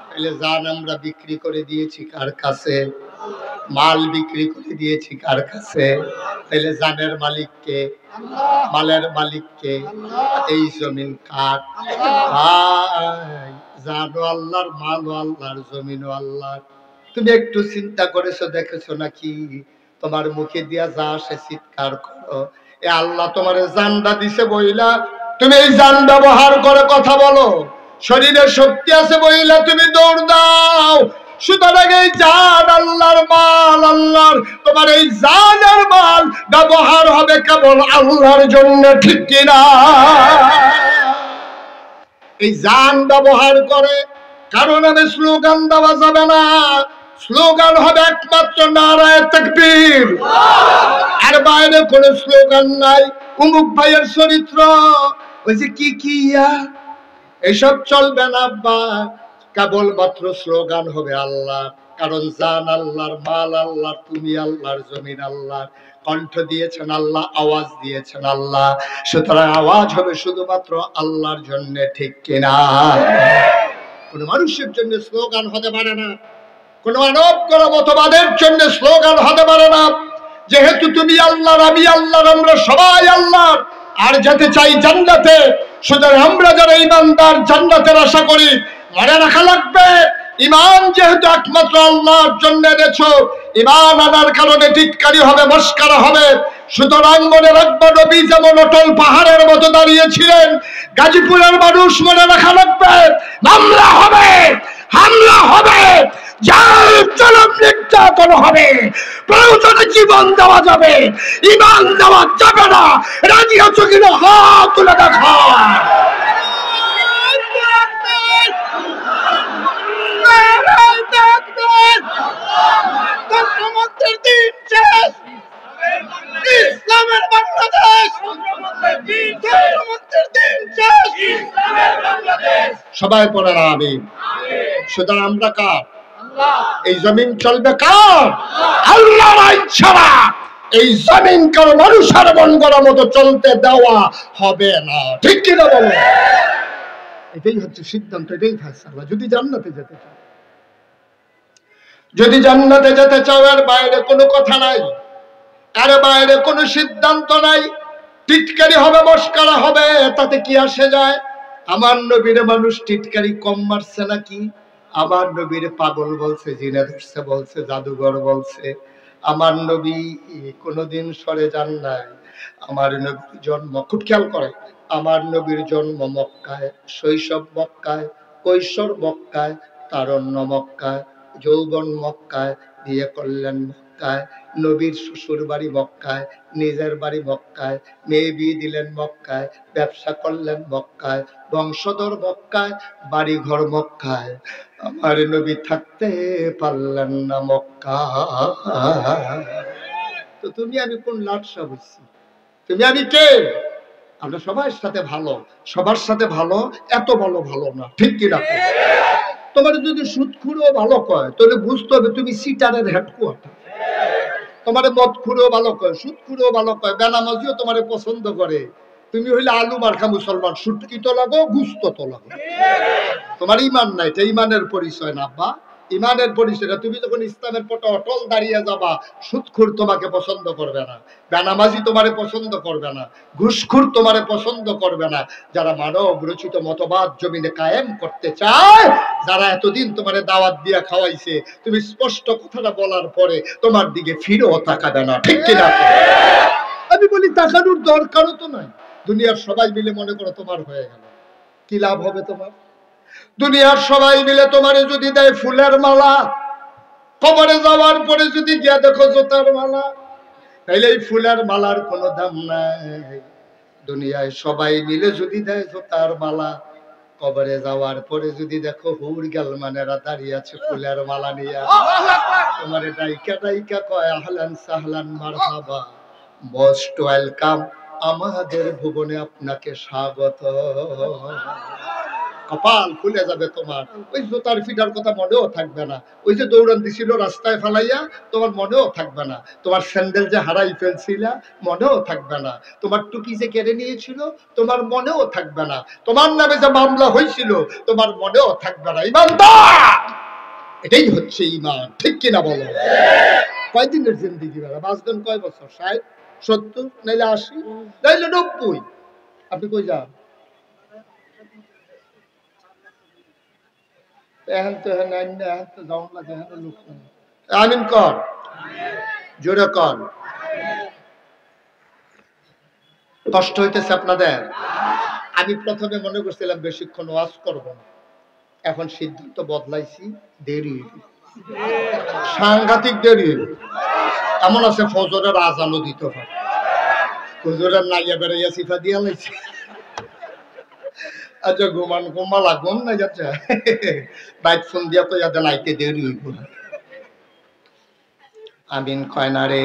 S1: তাহলে জান আমরা বিক্রি করে দিয়েছি কার কাছে? মাল বিক্রি করে দিয়েছি কার কাছে? তাহলে জানের মালিক কে? মালের মালিক কে? এই জমিন কার? ভাই, জানও আল্লাহর, মালও আল্লাহর, জমিনও আল্লাহর। তুমি একটু চিন্তা করেছো, দেখেছো নাকি? তোমার মুখে দিয়া যা আসে চিৎকার করো। এ আল্লাহ তোমার জানটা দিছে বইলা তুমি এই জান ব্যবহার করে কথা বলো। শরীরে শক্তি আছে বইলা তুমি দৌড় দাও। সুতরাং এই জান আল্লাহর মাল, আল্লাহর। তোমার এই জানের মাল ব্যবহার হবে কেবল আল্লাহর জন্য, ঠিক কিনা? এই জান ব্যবহার করে কারো নামে স্লোগান দেওয়া যাবে না। স্লোগান হবে একমাত্র নারায়ে তাকবীর, আর বাইরে কোনো স্লোগান নাই। অমুক ভাইয়ের চরিত্র, ওই যে কি কি এসব চলবে না আব্বা। কেবলমাত্র স্লোগান হবে আল্লাহ, কারণ জান আল্লাহর, মাল আল্লাহর, তুমি আল্লাহর, জমিন আল্লাহর। কণ্ঠ দিয়েছেন আল্লাহ, আওয়াজ দিয়েছেন আল্লাহ, সুতরাং আওয়াজ হবে শুধুমাত্র আল্লাহর জন্য, ঠিক কিনা? কোন মানুষের জন্য স্লোগান হতে পারে না, কোন মানব মতবাদের জন্য স্লোগান হতে পারে না। যেহেতু তুমি আল্লাহর, আমি আল্লাহর, আমরা সবাই আল্লাহর, আর যেতে চাই জান্নাতে। সুতরাং আমরা যারা ঈমানদার জান্নাতের আশা করি, মনে রাখা লাগবে ঈমান যেহেতু একমাত্র আল্লাহর জন্য এনেছো, ঈমান আনার কারণে টিটকারি হবে, মস্কারা হবে। সুতরাং মনে রাখবো, নবী যেমন অটল পাহাড়ের মতো দাঁড়িয়েছিলেন, গাজীপুরের মানুষ মনে রাখা লাগবে মামলা হবে, হামলা হবে, জুলুম নির্যাতন হবে, প্রয়োজনে জীবন দেওয়া যাবে, ঈমান দেওয়া যাবে না। রাজি আছো কিনা? হাত তুলে দেখা। সবাই পড়েন আমিন। সুতরাং আমরা কার? এই জমিন চলবে কার? আল্লাহর ইচ্ছা। এই জমিন কারো মানুষের মন গড়া মতো চলতে দেওয়া হবে না, ঠিক কিনা বলো? এটাই হচ্ছে সিদ্ধান্ত, এটাই ফয়সালা। যদি জান্নাতে যেতে চাও, যদি জান্নাতে যেতে চাও, এর বাইরে কোনো কথা নাই, এর বাইরে কোনো সিদ্ধান্ত নাই। টিটকারি হবে, মস্করা হবে, তাতে কি আসে যায়? আমার নবীর মানুষ টিটকারি কম মারছে নাকি? আমার নবীর পাগল বলছে, জিনে ধরছে বলছে, জাদুঘর বলছে। আমার নবী কোনোদিন সরে যান নাই। আমার নবীর জন্ম, খুব খেয়াল করে, আমার নবীর জন্ম মক্কায়, শৈশব মক্কায়, কৈশোর মক্কায়, তারুণ্য মক্কায়, যৌবন মক্কায়, বিয়ে করলেন মক্কায়, নবীর শ্বশুর বাড়ি মক্কায়, নিজের বাড়ি মক্কায়, মেয়ে বিয়ে দিলেন মক্কায়, ব্যবসা করলেন মক্কায়, বংশধর মক্কায়, বাড়ি ঘর মক্কায়। আমার নবী থাকতে পারলেন না মক্কায়। তো তুমি আমি কোন লাটসা বুঝছি? তুমি আমি কে? আমরা সবার সাথে ভালো, সবার সাথে ভালো, এত ভালো ভালো না, ঠিক কিনা? তোমার যদি সুদখুরও ভালো কয়, তাহলে বুঝতে হবে তুমি সিটারের হেডকোয়ার্টার। তোমার মদ খুঁড়েও ভালো কয়, সুদ খুঁড়েও ভালো কয়, বেনামাজিও তোমার পছন্দ করে। তুমি হইলে আলু মার্কা মুসলমান, সুটকি তো লাগো, গুস্ত তো লাগো। তোমার ইমান নাই, এটা ইমানের পরিচয় না আব্বা, ইমানের পরিচয় না। তুমি যখন ইসলামের পথে অটল দাঁড়িয়ে যাবা, সুদখুর তোমাকে পছন্দ করবে না, বেনামাজি তোমারে পছন্দ করবে না, ঘুষখুর তোমারে পছন্দ করবে না। যারা মানব রচিত মতবাদ জমিনে কায়েম করতে চায়, যারা এতদিন তোমারে দাওয়াত দিয়া খাওয়াইছে, তুমি স্পষ্ট কথাটা বলার পরে তোমার দিকে ফিরেও তাকাবে না, ঠিক কিনা? আমি বলি তাকানোর দরকারও তো নাই। দুনিয়ার সবাই মিলে মনে করো তোমার হয়ে গেল, কি লাভ হবে তোমার? দুনিয়ার সবাই মিলে তোমারে যদি দেয় ফুলের মালা, কবরে যাওয়ার পরে যদি গিয়া দেখো জোতার মালা, তাইলে এই ফুলের মালার কোনো দাম নাই। দুনিয়ায় সবাই মিলে যদি দেয় জোতার মালা, কবরে যাওয়ার পরে যদি দেখো হুর গালমানেরা দাঁড়িয়ে আছে ফুলের মালা নিয়ে, তোমার ডাইকা ডাইকা কয় আহলান সাহলান মারহাবা, মোস্ট ওয়েলকাম, আমাদের ভুবনে আপনাকে স্বাগত। কপাল খুলে যাবে তোমার। ওই জুতার ফিটার কথা মনেও থাকবে না, ওই যে দৌড়ান দিছিল রাস্তায় ফেলাইয়া, তোমার মনেও থাকবে না। তোমার স্যান্ডেল যে হারাই ফেলছিলা, মনেও থাকবে না। তোমার টুপি যে কেড়ে নিয়েছিল, তোমার মনেও থাকবে না। তোমার নামে যে মামলা হয়েছিল, তোমার মনেও থাকবে না। ইমানদার, এটাই হচ্ছে ইমান, ঠিক কিনা বলো? কয়দিনের জিন্দিগি বেলা বাঁচবেন? কয় বছর? 60, 70, নাইলে 80, নাইলে 90। আপনি কই যান? আমিন কর, জোরে কর। কষ্ট হইতেছে আপনাদের? আমি প্রথমে মনে করছিলাম বেশিক্ষণ ওয়াজ করব না, এখন সিদ্ধান্ত বদলাইছি, দেরি, সাংঘাতিক দেরি। এমন আছে ফজরের আজানও দিতে হয়, ফজরের নাইয়া বেড়াইয়া সিফা দিয়া লাইছে। আচ্ছা ঘুমান, ঘুমালা, ঘুম না যাচ্ছে, বাইক ফোন দিয়া তো যাতে নাইতে দেরি হইব। আমিন কয় না রে?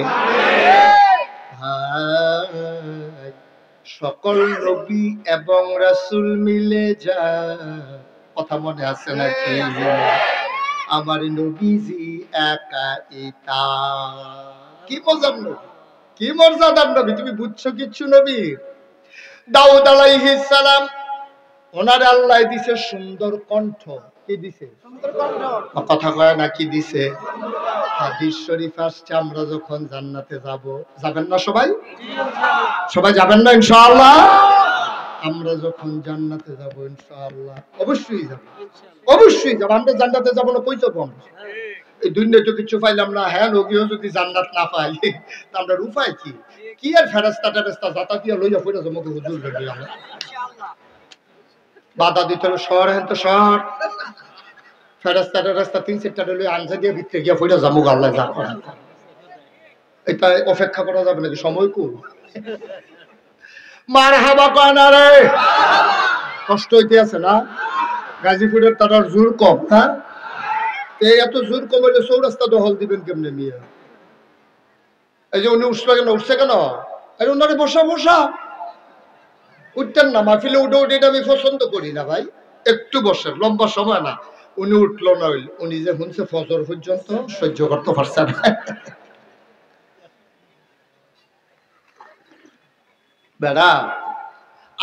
S1: সকল নবী এবং রাসূল মিলে যা, কথা মনে আছে নাকি? আমার নবীজি একা ইতা। কি মজার নবী, কি মর্যাদার নবী, তুমি বুঝছো কিচ্ছু? নবী দাউদ আলাইহিস সালাম, ওনারে আল্লাহ দিছে সুন্দর কণ্ঠ। কি দিছে? সুন্দর কণ্ঠ। কথা কয় না, কি দিছে? হাদিস শরীফ আসছে, আমরা যখন জান্নাতে যাব, যাবেন না সবাই? সবাই যাবেন না ইনশাআল্লাহ? আমরা যখন জান্নাতে যাব ইনশাআল্লাহ, অবশ্যই যাব, অবশ্যই যাব। আমরা জান্নাতে যাব না কই যাব? এই দুনিয়াতে কিছু পাইলাম না, হ্যাঁ লগিও যদি জান্নাত না পাই, তা আমরা উপায় কি? কি আর ফেরেশতা টেরেশতা জাতা দিয়া লইয়া পড়ে যাবো হুজুর রে? আমরা বাধা দিতে হলো শহর, হ্যাঁ তো শহর, ফেরেশতা টেরেশতা 3-4টা লইয়া আনসা দিয়ে ভিতরে গিয়া পড়ে যাবো, আল্লাহ যা করে। এটা অপেক্ষা করা যাবে নাকি? সময় কু মারহাবা কয় না রে? কষ্ট হইতে আছে না? গাজীপুরের তার জোর কম, হ্যাঁ? এত জোর কম হইলে চৌরাস্তা দখল দিবেন কেমনে নিয়ে? এই যে উনি উঠছে কেন, উঠছে কেন? আরে ওনারে বসা বসা, উঠতেন না মাহফিলে, উঠে উঠে, এটা আমি পছন্দ করি না ভাই। একটু বসে, লম্বা সময় না। উনি উঠলো না, উনি যে শুনছে ফজর পর্যন্ত সহ্য করতে পারছে না। বেড়া,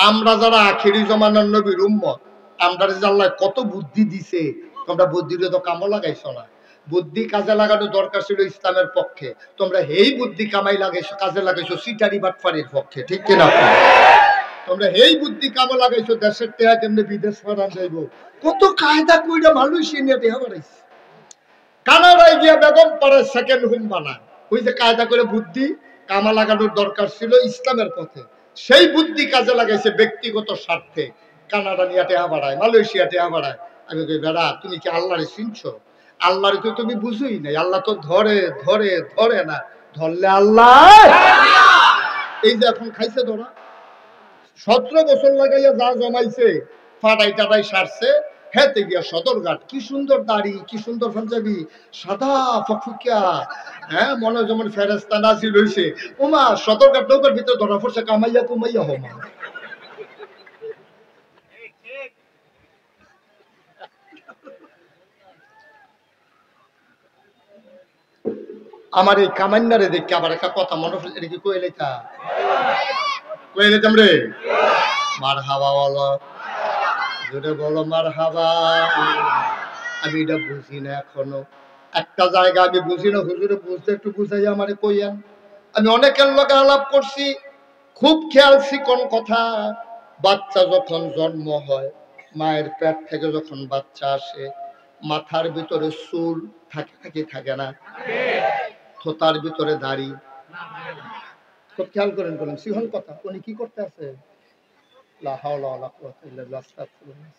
S1: আমরা যারা আখেরি জমানার নবীর উম্মত, আমরা যে আল্লাহ কত বুদ্ধি দিছে, তোমরা বুদ্ধিটা তো কামও লাগাইছো না। বুদ্ধি কাজে লাগানো দরকার ছিল ইসলামের পক্ষে, তোমরা এই বুদ্ধি কামাই লাগাইছো, কাজে লাগাইছো সিটারি বাটফারির পক্ষে, ঠিক কিনা? তোমরা এই বুদ্ধি কামে লাগাইছো দেশের টেয়া কেমনে বিদেশ পাঠান যাইব, কত কায়দা কইরা মালয়েশিয়া নিয়ে টেহা বাড়াইছে। কানাডায় গিয়া বেগম পাড়ে সেকেন্ড হোম বানায়। ওই যে কায়দা করে বুদ্ধি কামা লাগানোর দরকার ছিল ইসলামের পথে, সেই বুদ্ধি কাজে লাগাইছে ব্যক্তিগত স্বার্থে। কানাডা নিয়ে টেহা বাড়ায়, মালয়েশিয়া টেহা বাড়ায়। আমি কই বেড়া, তুমি কি আল্লাহরে চিনছো? আল্লাহরে তো তুমি বুঝোই নাই। আল্লাহ তো ধরে ধরে ধরে না, ধরলে আল্লাহ। এই যে এখন খাইছে ধরা, 17 বছর লাগাইয়া যা জমাইছে ফাটাই টাটাই সারছে। হেতে গিয়া সদরঘাট, কি সুন্দর দাড়ি, কি সুন্দর পাঞ্জাবি, সাদা ফকফকিয়া, হ্যাঁ, মনে যেমন ফেরেস্তা নাজিল হইছে। ওমা, সদরঘাট নৌকার ভিতরে ধরা পড়ছে, কামাইয়া কুমাইয়া হোমা। আমার এই কামান্নারে দেখে আবার একটা কথা মনে পড়ছে, এটা কি কইলেতা কইলেতাম রে? মার হাবা বলো, জোরে বলো মার হাবা। আমি এটা বুঝি না এখনো, একটা জায়গা আমি বুঝি না। হুজুরে বুঝতে একটু বুঝাই আমারে কইয়েন। আমি অনেকের লগে আলাপ করছি, খুব খেয়ালছি কোন কথা। বাচ্চা যখন জন্ম হয়, মায়ের পেট থেকে যখন বাচ্চা আসে, মাথার ভিতরে চুল থাকে নাকি থাকে না? থোতার ভিতরে দাড়ি। খুব খেয়াল করেন, বলেন সিহন কথা। উনি কি করতে আছে? লা হাওলা ওয়ালা কুওয়াতা ইল্লা বিল্লাহ, আস্তাগফিরুল্লাহ।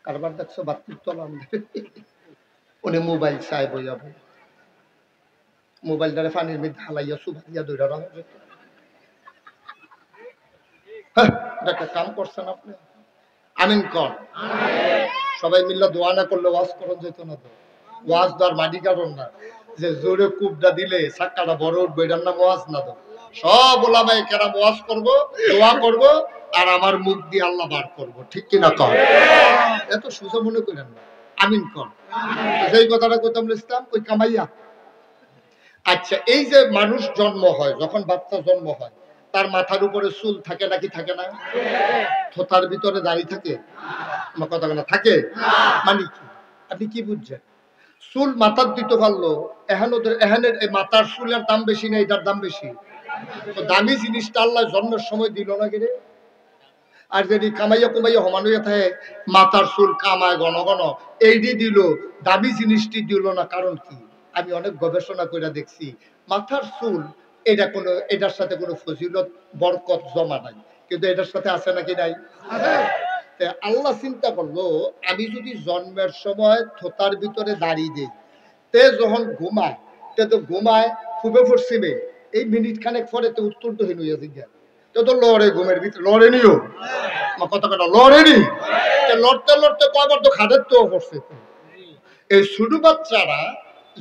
S1: কারবার দেখছো বাত্তির তলা? উনি মোবাইল চাই বইয়া বই, মোবাইলটারে পানির মধ্যে হালাইয়া সুভাইয়া দইরা রাখা যেত। একটা কাম করছেন আপনি, আমিন কর। সবাই মিল্লা দোয়া না করলে ওয়াজ করন যেত না তো। ওয়াজ তো আর মাটি কারণ না যে জোরে কুবটা দিলে সাক্কাটা বড় উঠবে, এটার নাম ওয়াজ না তো। সব ওলামায়ে কেরাম ওয়াজ করবো, দোয়া করবো, আর আমার মুখ দিয়ে আল্লাহ বার করবো, ঠিক কিনা কর? এত সোজা মনে করেন না, আমিন কর। যেই কথাটা কইতাম ইসলাম, ওই কামাইয়া। আচ্ছা, এই যে মানুষ জন্ম হয়, যখন বাচ্চা জন্ম হয়, তার মাথার উপরে চুল থাকে নাকি থাকে না? থোতার ভিতরে দাড়ি থাকে? আমার কথা না থাকে? মানে কি, আপনি কি বুঝছেন? চুল মাথার দিতে পারলো, এখানের এই মাথার চুলের দাম বেশি না এটার দাম বেশি? তো দামি জিনিসটা আল্লাহ জন্মের সময় দিল না কিরে? আর যদি কামাইয়া কুমাইয়া সমান হইয়া থাকে, মাথার চুল কামায় ঘন ঘন, এইটি দিল, দামি জিনিসটি দিল না, কারণ কি? আমি অনেক গবেষণা করে দেখছি, মাথার চুল এটা কোনো, এটার সাথে কোনো ফজিলত বরকত জমা নাই, কিন্তু এটার সাথে আছে নাকি নাই? আল্লাহ চিন্তা করলো, আমি যদি জন্মের সময় থোতার ভিতরে দাঁড়িয়ে দিই, তে যখন ঘুমায়, তে তো ঘুমায় খুবই পশ্চিমে, এই মিনিট খানেক পরে তো উত্তর তো হইল জিজ্ঞাসা, তো তো লড়ে ঘুমের ভিতরে লড়ে নিও। আমার কথা কেন লড়ে নি? লড়তে লড়তে কয়বার তো খাদের তো পড়ছে। এই ছোট বাচ্চারা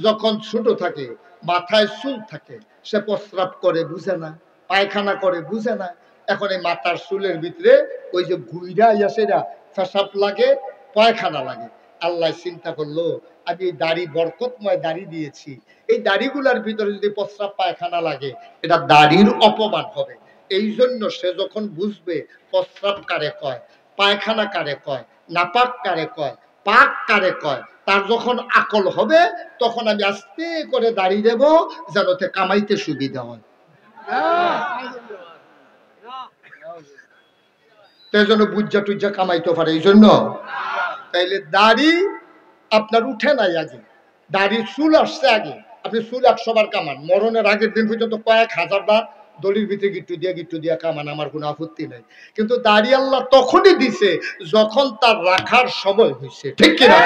S1: যখন ছোট থাকে, মাথায় চুল থাকে, সে প্রস্রাব করে বুঝে না, পায়খানা করে বুঝে না। এখন এই মাথার চুলের ভিতরে ওই যে গুইরা সেটা পেশাব লাগে, পায়খানা লাগে। আল্লাহ চিন্তা করলো, আমি এই দাড়ি বরকতময় দাড়ি দিয়েছি, এই দাড়িগুলার ভিতরে যদি প্রস্রাব পায়খানা লাগে, এটা দাড়ির অপমান হবে। এই জন্য সে যখন বুঝবে প্রস্রাব কারে কয়, পায়খানা কারে কয়, নাপাক কারে কয়, পাক কারে কয়, তার যখন আকল হবে, তখন আমি আস্তে করে দাঁড়িয়ে দেব, যেন তে কামাইতে সুবিধা হয়। তাই জন্য বুজ্জা টুজ্জা কামাইতে পারে, এই জন্য। তাইলে দাড়ি আপনার উঠে নাই আগে, দাড়ির চুল আসছে আগে। আপনি চুল 100 বার কামান, মরণের আগের দিন পর্যন্ত কয়েক হাজার বার দড়ির ভিতরে গিট্টু দিয়া কামান, আমার কোনো আপত্তি নাই। কিন্তু দাড়ি আল্লাহ তখনই দিছে যখন তার রাখার সময় হয়েছে, ঠিক কিনা?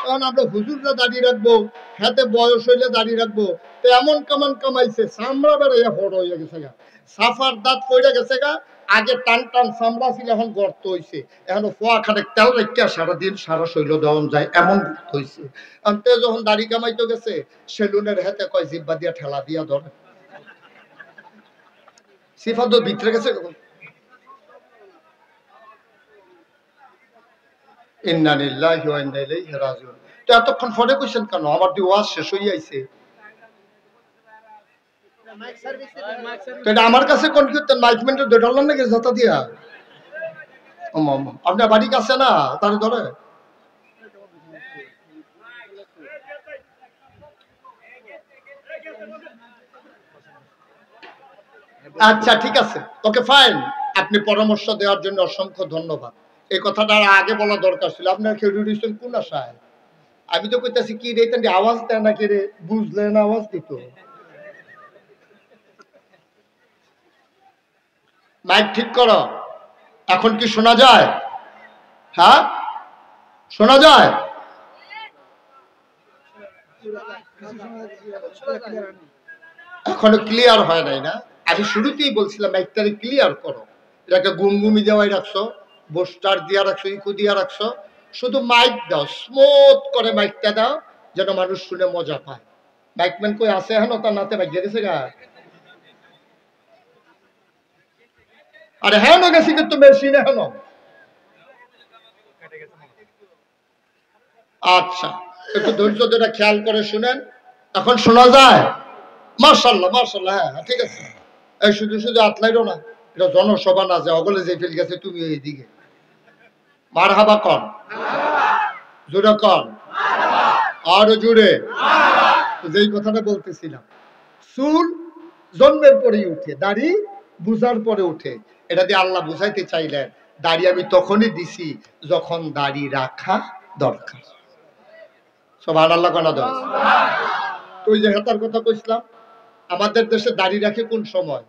S1: কারণ আমরা হুজুররা দাঁড়িয়ে রাখবো, হাতে বয়স হইলে দাঁড়িয়ে রাখবো, তো এমন কামান কামাইছে, চামড়া বেড়াইয়া বড় হয়ে গেছে গা, সাফার দাঁত পড়ে গেছে গা। আগে টান টান চামড়া ছিল, এখন গর্ত হয়েছে, এখন পোয়া খাটে তেল রেখা সারাদিন সারা শৈল দেওয়ান যায়, এমন হয়েছে। যখন দাড়ি কামাইতে গেছে, সেলুনের হাতে কয় জিব্বা দিয়া ঠেলা দিয়া ধরে, সিফা তো ভিতরে গেছে। ইন্না লিল্লাহি ওয়া ইন্না ইলাইহি রাজিউন। তো এতক্ষণ ফোনে কইছেন কেন? আমার দি ওয়াজ শেষ হই আইছে। তো এটা আমার কাছে কোন করতেন মাইকমেন্টের ডলার নাকি যত দিয়া আপনার বাড়ি কাছে না তার ধরে। আচ্ছা ঠিক আছে, ওকে ফাইন। আপনি পরামর্শ দেওয়ার জন্য অসংখ্য ধন্যবাদ। এই কথাটা আগে বলা দরকার ছিল। আপনার কেউ রিডিউশন কোন আশায়? আমি তো কইতাছি কি রে, তাহলে আওয়াজ দেয় না কে রে? বুঝলেন আওয়াজ দিত। মাইক ঠিক করো। এখন কি শোনা যায়? হ্যাঁ শোনা যায়? এখনো ক্লিয়ার হয় নাই না? আমি শুরুতেই বলছিলাম মাইকটারে ক্লিয়ার করো। এটাকে গুমগুমি দেওয়াই রাখছো, বোস্টার দিয়া রাখছো, ইকো দিয়া রাখছো। শুধু মাইক দাও, স্মুথ করে মাইকটা দাও, যেন মানুষ শুনে মজা পায়। মাইকম্যান কই আছে এখন? তার নাতে বাইক গেছে গা। আরে হ্যাঁ না গেছি কিন্তু মেশিন এখনো। আচ্ছা একটু ধৈর্য ধরে খেয়াল করে শুনেন। এখন শোনা যায়? মার্শাল্লাহ মার্শাল্লাহ, হ্যাঁ ঠিক আছে। এই শুধু শুধু আতলাইরো না, এটা জনসভা না যে অগলে যে ফেল গেছে তুমি এইদিকে। মার হাবা কন, জোরে কন, আরো জোরে। যেই কথাটা বলতেছিলাম, চুল জন্মের পরেই উঠে, দাড়ি বুঝার পরে উঠে। এটা দিয়ে আল্লাহ বুঝাইতে চাইলেন দাড়ি আমি তখনই দিছি যখন দাড়ি রাখা দরকার। সুবহানাল্লাহ কোনা দাও। তো ওই যে হেতার কথা কইছিলাম, আমাদের দেশে দাড়ি রাখে কোন সময়?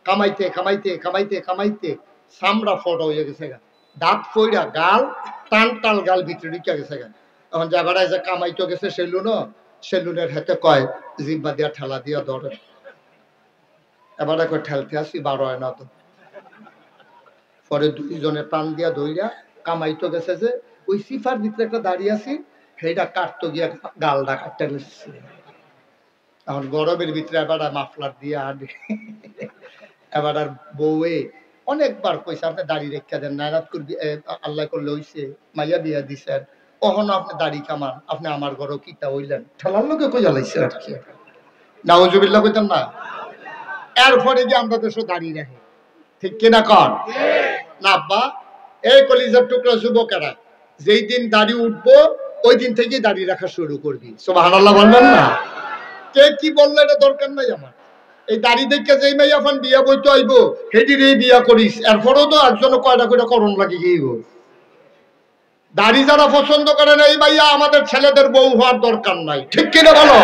S1: কামাইতে কামাইতে কামাইতে কামাইতে চামড়া ফটো হয়ে গেছে গা, দাঁত ফইরা গাল টান টাল গাল ভিতরে ঢুকে গেছে গা। এখন জায়গাটায় যে কামাইতে গেছে সেলুন, সেলুনের হাতে কয় জিব্বা দিয়া ঠেলা দিয়া ধরে। এবারে কয় ঠেলতে আসি বারো হয় না তো। পরে দুইজনে টান দিয়া ধইরা কামাইতে গেছে যে ওই সিফার ভিতরে একটা দাঁড়িয়ে আছি, সেইটা কাটতো গিয়া গালটা কাটতে গেছে। এখন গরমের ভিতরে এবার মাফলার দিয়ে আনে। এবার আর বউয়ে অনেকবার কইছে আপনি দাড়ি রেখা দেন, নারাজ করবি আল্লাহ করলে হইছে, মাইয়া বিয়া দিছেন, কখনো আপনি দাড়ি কামান, আপনি আমার ঘরও কিতা হইলেন, ঠেলার লোকে কইয়া লাইছে আর কি। নাউজুবিল্লাহ কইতেন না। এরপরে যে আমরা দেশে দাঁড়িয়ে রাখি, ঠিক কিনা কন? না আব্বা, এই কলিজার টুকরা যুবকেরা, যেই দিন দাড়ি উঠবো ওই দিন থেকেই দাড়ি রাখা শুরু করবি। সুবহানাল্লাহ বলবেন না? কে কি বললো এটা দরকার নাই আমার। এই দাড়ি দেখে যেই মেয়ে এখন বিয়া বইতে আইবো সেটির বিয়া করিস, এরপরেও তো একজনে কয়টা করে করণ লাগে গিয়েব। দাড়ি যারা পছন্দ করে না এই ভাইয়া আমাদের ছেলেদের বউ হওয়ার দরকার নাই, ঠিক কিনা বলো?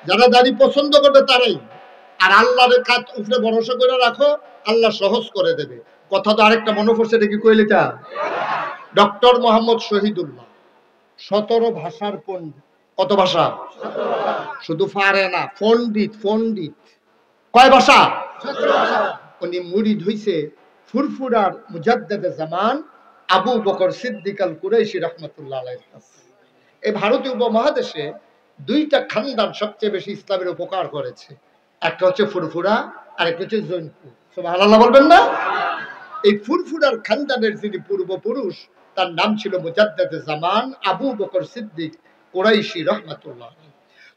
S1: যারা দাড়ি পছন্দ করবে তারাই। আর আল্লাহর কাজ উপরে ভরসা করে রাখো, আল্লাহ সহজ করে দেবে। কথা তো আরেকটা মনে পড়ছে, দেখি কইলিটা ডক্টর মোহাম্মদ শহীদুল্লাহ 17 ভাষার পণ্ডিত। কত ভাষা? শুধু পারে না, পণ্ডিত। পণ্ডিত কয় ভাষা? উনি মুরিদ হইছে ফুরফুরার মুজাদ্দেদে জামান আবু বকর সিদ্দিক আল কুরাইশি রাহমাতুল্লাহ আলাইহি। এই ভারতীয় উপমহাদেশে দুইটা খানদান সবচেয়ে বেশি ইসলামের উপকার করেছে, একটা হচ্ছে ফুরফুরা আর একটা হচ্ছে জৈনপুর। সুবহানাল্লাহ বলবেন না? এই ফুরফুরার খানদানের যিনি পূর্বপুরুষ তার নাম ছিল মুজাদ্দেদে জামান আবু বকর সিদ্দিক কুরাইশি রাহমাতুল্লাহ।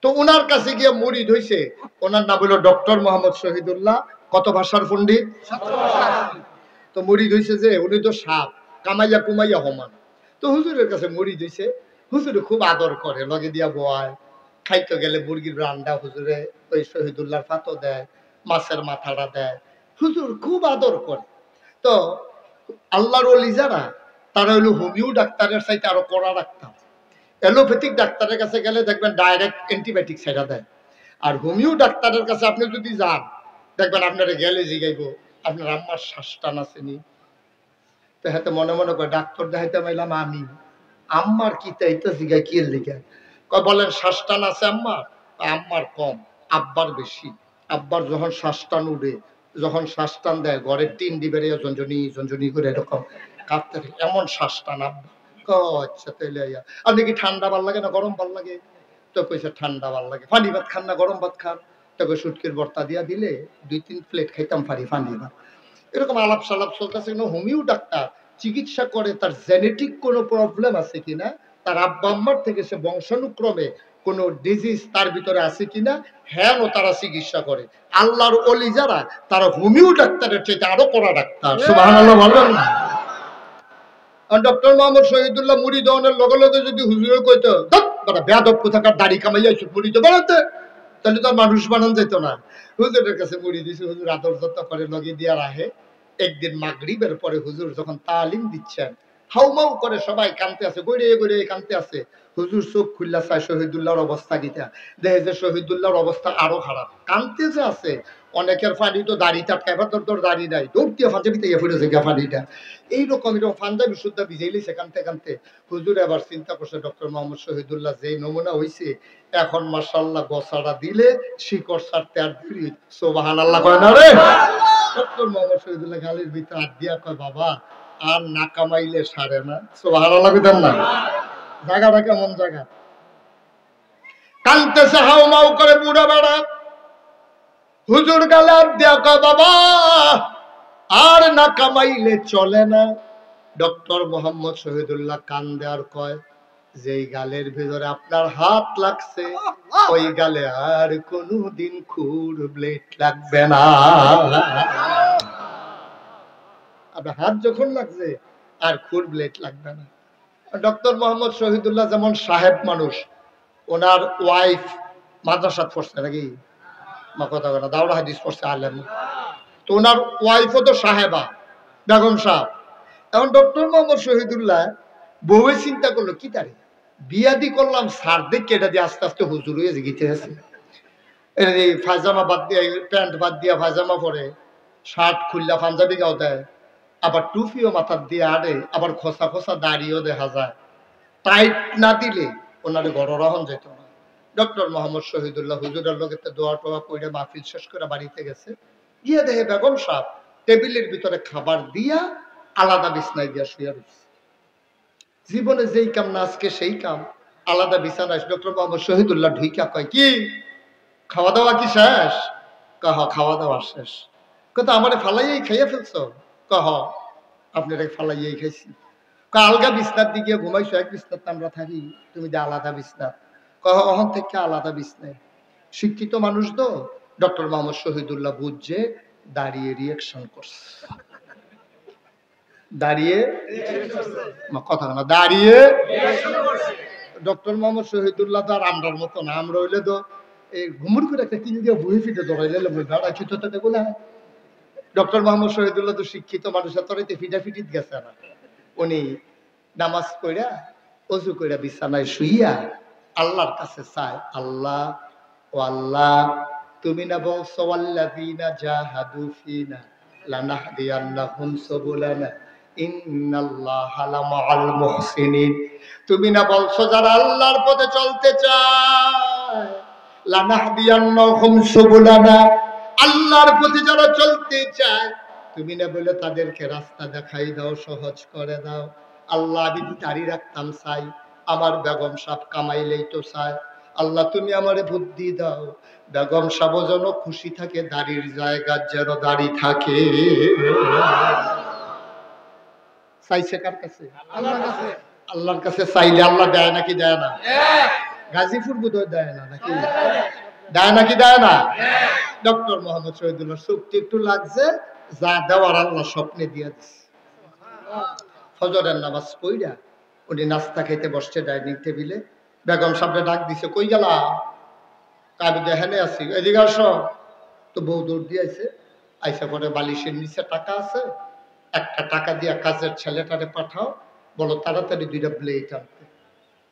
S1: তো ওনার কাছে গিয়ে মুরিদ হইছে, ওনার নাম হলো ডক্টর মোহাম্মদ শহীদুল্লাহ। কত ভাষার পণ্ডিত? তো মুরিদ হইছে যে উনি তো সাপ কামাইয়া কুমাইয়া হমান। তো হুজুরের কাছে মুরিদ হইছে, হুজুরে খুব আদর করে, লগে দিয়া বয়, খাইতে গেলে মুরগির রান্না হুজুরে ওই শহীদুল্লাহর ফাতো দেয়, মাছের মাথাটা দেয়, হুজুর খুব আদর করে। তো আল্লাহর ওলি যারা, তারা হইলো হোমিও ডাক্তারের চাইতে আরো কড়া ডাক্তার। অ্যালোপ্যাথিক ডাক্তারের কাছে গেলে দেখবেন ডাইরেক্ট অ্যান্টিবায়োটিক ছেড়া দেয়। আর হোমিও ডাক্তারের কাছে আপনি যদি যান দেখবেন আপনারা গেলে জিগাইব আপনার আম্মার শ্বাস টান আসেনি। তো হাতে মনে মনে করে ডাক্তার দেখাইতে পাইলাম আমি, আম্মার কি তাইতে জিগাই কি লিখে কয় বলেন শ্বাস টান আছে আম্মার? আম্মার কম, আব্বার বেশি। আব্বার যখন শ্বাস টান উঠে, যখন শ্বাস টান দেয় ঘরের টিন ডিবের ঝনঝনি ঝনঝনি করে এরকম কাঁপতে থাকে, এমন শ্বাস টান আব্বা। আচ্ছা তাইলে আপনি কি ঠান্ডা ভাল লাগে না গরম ভাল লাগে? তো কইছে ঠান্ডা ভাল লাগে। পানি ভাত খান না গরম ভাত খান? তবে সুটকির বর্তা দিয়া দিলে 2-3 প্লেট খাইতাম পারি পানি ভাত। এরকম আলাপ সালাপ চলতেছে। হোমিও ডাক্তার চিকিৎসা করে তার জেনেটিক কোনো প্রবলেম আছে কিনা, তার আব্বা আম্মার থেকে সে বংশানুক্রমে কোনো ডিজিজ তার ভিতরে আছে কিনা, হ্যাঁ ও তারা চিকিৎসা করে। আল্লাহর ওলি যারা, তারা হোমিও ডাক্তারের চেয়ে আরো কড়া ডাক্তার। সুবহানাল্লাহ বলবেন না? ডক্টর মোহাম্মদ শহীদুল্লাহ মুড়ি দেওয়ানের লগে লগে যদি হুজুরে কইতো বেয়াদব কোথাকার দাড়ি কামাই আইছো মুড়ি তো বানাতে, তাহলে তো মানুষ বানান যেত না। হুজুরের কাছে মুড়ি দিছে, হুজুর আদর যত্ন করে লগে দিয়ে রাখে। একদিন মাগরিবের পরে হুজুর যখন তালিম দিচ্ছেন, হাউমাউ করে সবাই কানতে আছে, গড়িয়ে গড়িয়ে কানতে আছে। হুজুর চোখ খুললা চায় শহীদুল্লাহর অবস্থা গীতা, দেখে যে শহীদুল্লাহর অবস্থা আরো খারাপ, কানতে যে আছে। অনেকের ফাঁড়ি তো দাড়ি টাটকা, এবার তোর দাড়ি নাই, দৌড় দিয়ে ফাঁজাবিতে ফুটেছে গা ফাঁড়িটা। এইরকম এরকম ফান্দাবি সুদ্ধা ভিজাইলিছে কানতে কানতে। হুজুর এবার চিন্তা করছে ডক্টর মোহাম্মদ শহীদুল্লাহ যে নমুনা হয়েছে, এখন মাশাআল্লাহ গছাড়া দিলে শিকড় ছাড়তে আর দেরি। সুবহানাল্লাহ কয় না রে? ডক্টর মোহাম্মদ শহীদুল্লাহ গালের ভিতরে হাত দিয়া কয়, বাবা আর না কামাইলে সারে না। সুবহানাল্লাহ কইতেন না? জায়গাটা কেমন জায়গা? কানতেছে হাউমাউ করে বুড়া বেড়া। হুজুর গালে হাত দিয়া কয়, বাবা আর না কামাইলে চলে না। ডক্টর মোহাম্মদ শহীদুল্লাহ কান দেওয়ার কয়, যেই গালের ভিতরে আপনার হাত লাগছে ওই গালে আর কোনদিন খুর ব্লেড লাগবে না। আপনার হাত যখন লাগছে আর খুর ব্লেড লাগবে না। ডক্টর মোহাম্মদ শহীদুল্লাহ যেমন সাহেব মানুষ, ওনার ওয়াইফ মাদ্রাসা পড়ছে নাকি, মা কথা বলে দাওরা হাদিস পড়ছে আলেম, তো ওনার ওয়াইফও তো সাহেবা, বেগম সাহেব। এখন ডক্টর মোহাম্মদ শহীদুল্লাহ বউয়ে চিন্তা করলো, কি তারে বিয়াদি করলাম সার দেখে এটা দিয়ে আস্তে আস্তে হুজুর হয়ে গিতে আছে। এই ফায়জামা বাদ দিয়ে, প্যান্ট বাদ দিয়া ফায়জামা পরে, শার্ট খুললা পাঞ্জাবি গাও দেয়, আবার টুপিও মাথার দিয়ে আড়ে, আবার খোসা খোসা দাড়িও দেখা যায়। টাইট না দিলে ওনার ঘর রহন যেত না। ডক্টর মোহাম্মদ শহীদুল্লাহ হুজুরের লোকের দোয়া টোয়া করে মাহফিল শেষ করে বাড়িতে গেছে, গিয়ে দেখে বেগম সাহেব টেবিলের ভিতরে খাবার দিয়া আলাদা বিছনায় দিয়া শুয়ে রয়েছে। জীবনে যেই কাম না আজকে সেই কাম, আলাদা বিছানায়। ডক্টর মোহাম্মদ শহীদুল্লাহ ঢুইকা কয়, কি খাওয়া দাওয়া কি শেষ? কহ খাওয়া দাওয়া শেষ। কত আমারে ফালাইয়াই খাইয়া ফেলছ? কহ আপনারা ফালাইয়াই খাইছি। আলগা বিছনার দিকে ঘুমাইছো, এক বিছনাতে আমরা থাকি, তুমি যে আলাদা বিছনা। কহ অহন থেকে আলাদা বিছনায়। শিক্ষিত মানুষ তো ডক্টর মোহাম্মদ শহীদুল্লাহ বুঝছে, দাঁড়িয়ে রিয়াকশন করছে। দাঁড়িয়ে কথা না, দাঁড়িয়ে ডক্টর মোহাম্মদ শহীদুল্লাহ তো আর আমরার মতো না। আমরা হইলে তো এই ঘুমুর করে একটা কিন দিয়ে বই ফিটে ধরাইলে বলে। ডক্টর মোহাম্মদ শহীদুল্লাহ তো শিক্ষিত মানুষের তরাইতে ফিটাফিটিত গেছে না। উনি নামাজ পড়া অজু কইরা বিছানায় শুইয়া আল্লাহর কাছে চায়, আল্লাহ ও আল্লাহ, তুমি না বলছো ওয়াল্লাযীনা জাহাদু ফিনা লানাহদিয়ান্নাহুম সুবুলানা ইন্নাল্লাহা লামাআল মুহসিনিন। তুমি না বলছো যারা আল্লাহর পথে চলতে চায়, লানাহদিয়ান্নাহুম সুবুলানা, আল্লাহর পথে যারা চলতে চায়, তুমি না বলে তাদেরকে রাস্তা দেখাই দাও, সহজ করে দাও। আল্লাহ আমি দাড়ি রাখতাম চাই, আমার বেগম সাহেব কামাইলেই তো চায়। আল্লাহ তুমি আমারে বুদ্ধি দাও, বেগম সাহেব যেন খুশি থাকে, দাড়ির জায়গা যেন দাড়ি থাকে। চাইছে কার কাছে? আল্লাহর কাছে। আল্লাহর কাছে চাইলে আল্লাহ দেয় নাকি দেয় না? গাজীপুর বোধহয় দেয় না নাকি? দেয় নাকি দেয় না? ডক্টর মোহাম্মদ শহীদুল্লাহ শক্তি একটু লাগছে, যা দেওয়ার আল্লাহ স্বপ্নে দিয়ে দিচ্ছে। ফজরের নামাজ পড়া উনি নাস্তা খেতে বসছে ডাইনিং টেবিলে। বেগম সাহেব ডাক দিছে, কই গেলা? আমি দেখানে আছি, এদিকে আসো। তো বউ দৌড় দিয়ে আইছে, আইসা পরে বালিশের নিচে টাকা আছে, একটা টাকা দিয়ে কাজের ছেলেটারে পাঠাও, বলো তাড়াতাড়ি 2টা প্লেট আনতে।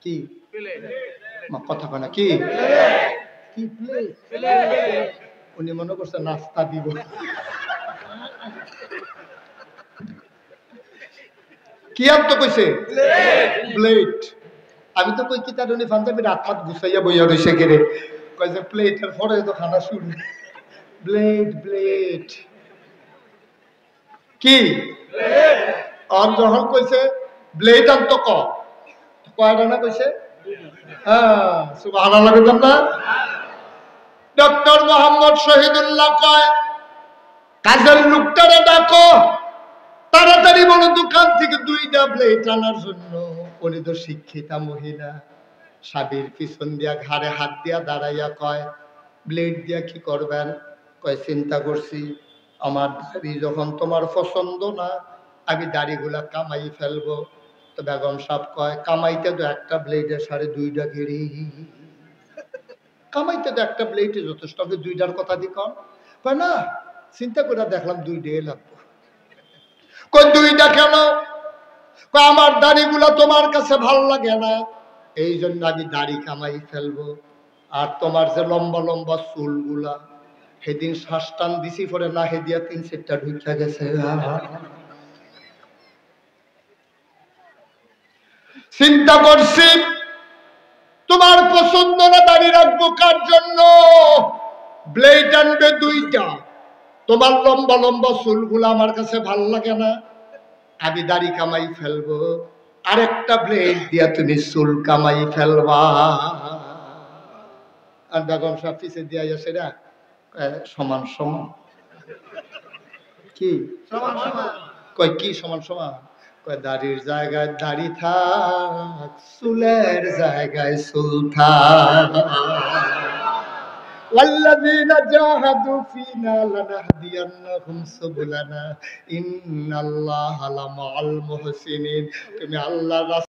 S1: কি কথা কয় না? কি কি প্লেট? উনি মনে করছে নাস্তা দিব। কি আর তো কইছে প্লেট। আমি তো কই কি তার উনি পাঞ্জাবি রাত হাত গুছাইয়া বইয়া রইছে গেরে, কইছে প্লেটের পরে তো খানা শুরু। প্লেট প্লেট কি আর যখন কইছে ব্লেড আনতো কয়টা না কইছে? হ্যাঁ সুবহানাল্লাহ কইতাম না? ডক্টর মোহাম্মদ শহীদুল্লাহ কয়, কাজের লোকটারে ডাকো, তাড়াতাড়ি বলো দোকান থেকে 2টা ব্লেড আনার জন্য। উনি তো শিক্ষিতা মহিলা, স্বামীর পিছন দিয়া ঘাড়ে হাত দিয়া দাঁড়াইয়া কয়, ব্লেড দিয়া কি করবেন? কয়, চিন্তা করছি আমার দাড়ি যখন তোমার পছন্দ না, আমি দাড়িগুলা কামাই ফেলবো। তো বেগম সাহেব কয়, কামাইতে তো একটা ব্লেডে 2.5 গেড়ি, কামাইতে তো একটা ব্লেডে যথেষ্ট, আপনি 2টার কথা দি কন। কয় না, চিন্তা করে দেখলাম 2টাই লাগবে। কই 2টা কেন? কয় আমার দাড়িগুলা তোমার কাছে ভাল লাগে না, এই জন্য আমি দাড়ি কামাই ফেলবো। আর তোমার যে লম্বা লম্বা চুলগুলা, সেদিন শ্বাস টান দিছি পরে না হেদিয়া 3-4টা ঢুকিয়া গেছে। চিন্তা করছি তোমার পছন্দ না, দাড়ি রাখবো কার জন্য? ব্লেড আনবে 2টা, তোমার লম্বা লম্বা চুলগুলা আমার কাছে ভাল লাগে না, আমি দাড়ি কামাই ফেলবো, আরেকটা ব্লেড দিয়া তুমি চুল কামাই ফেলবা। আর বেগম সাহেব পিছিয়ে দিয়া সেটা সমান সমান। কি কয়, কি সমান সমান? কয় দাড়ির জায়গায় দাড়ি থাক, চুলের জায়গায় চুল থাক। والذين جاهدوا فينا لنهدينهم سبلنا إن الله لمع المحسنين। তুমি আল্লাহর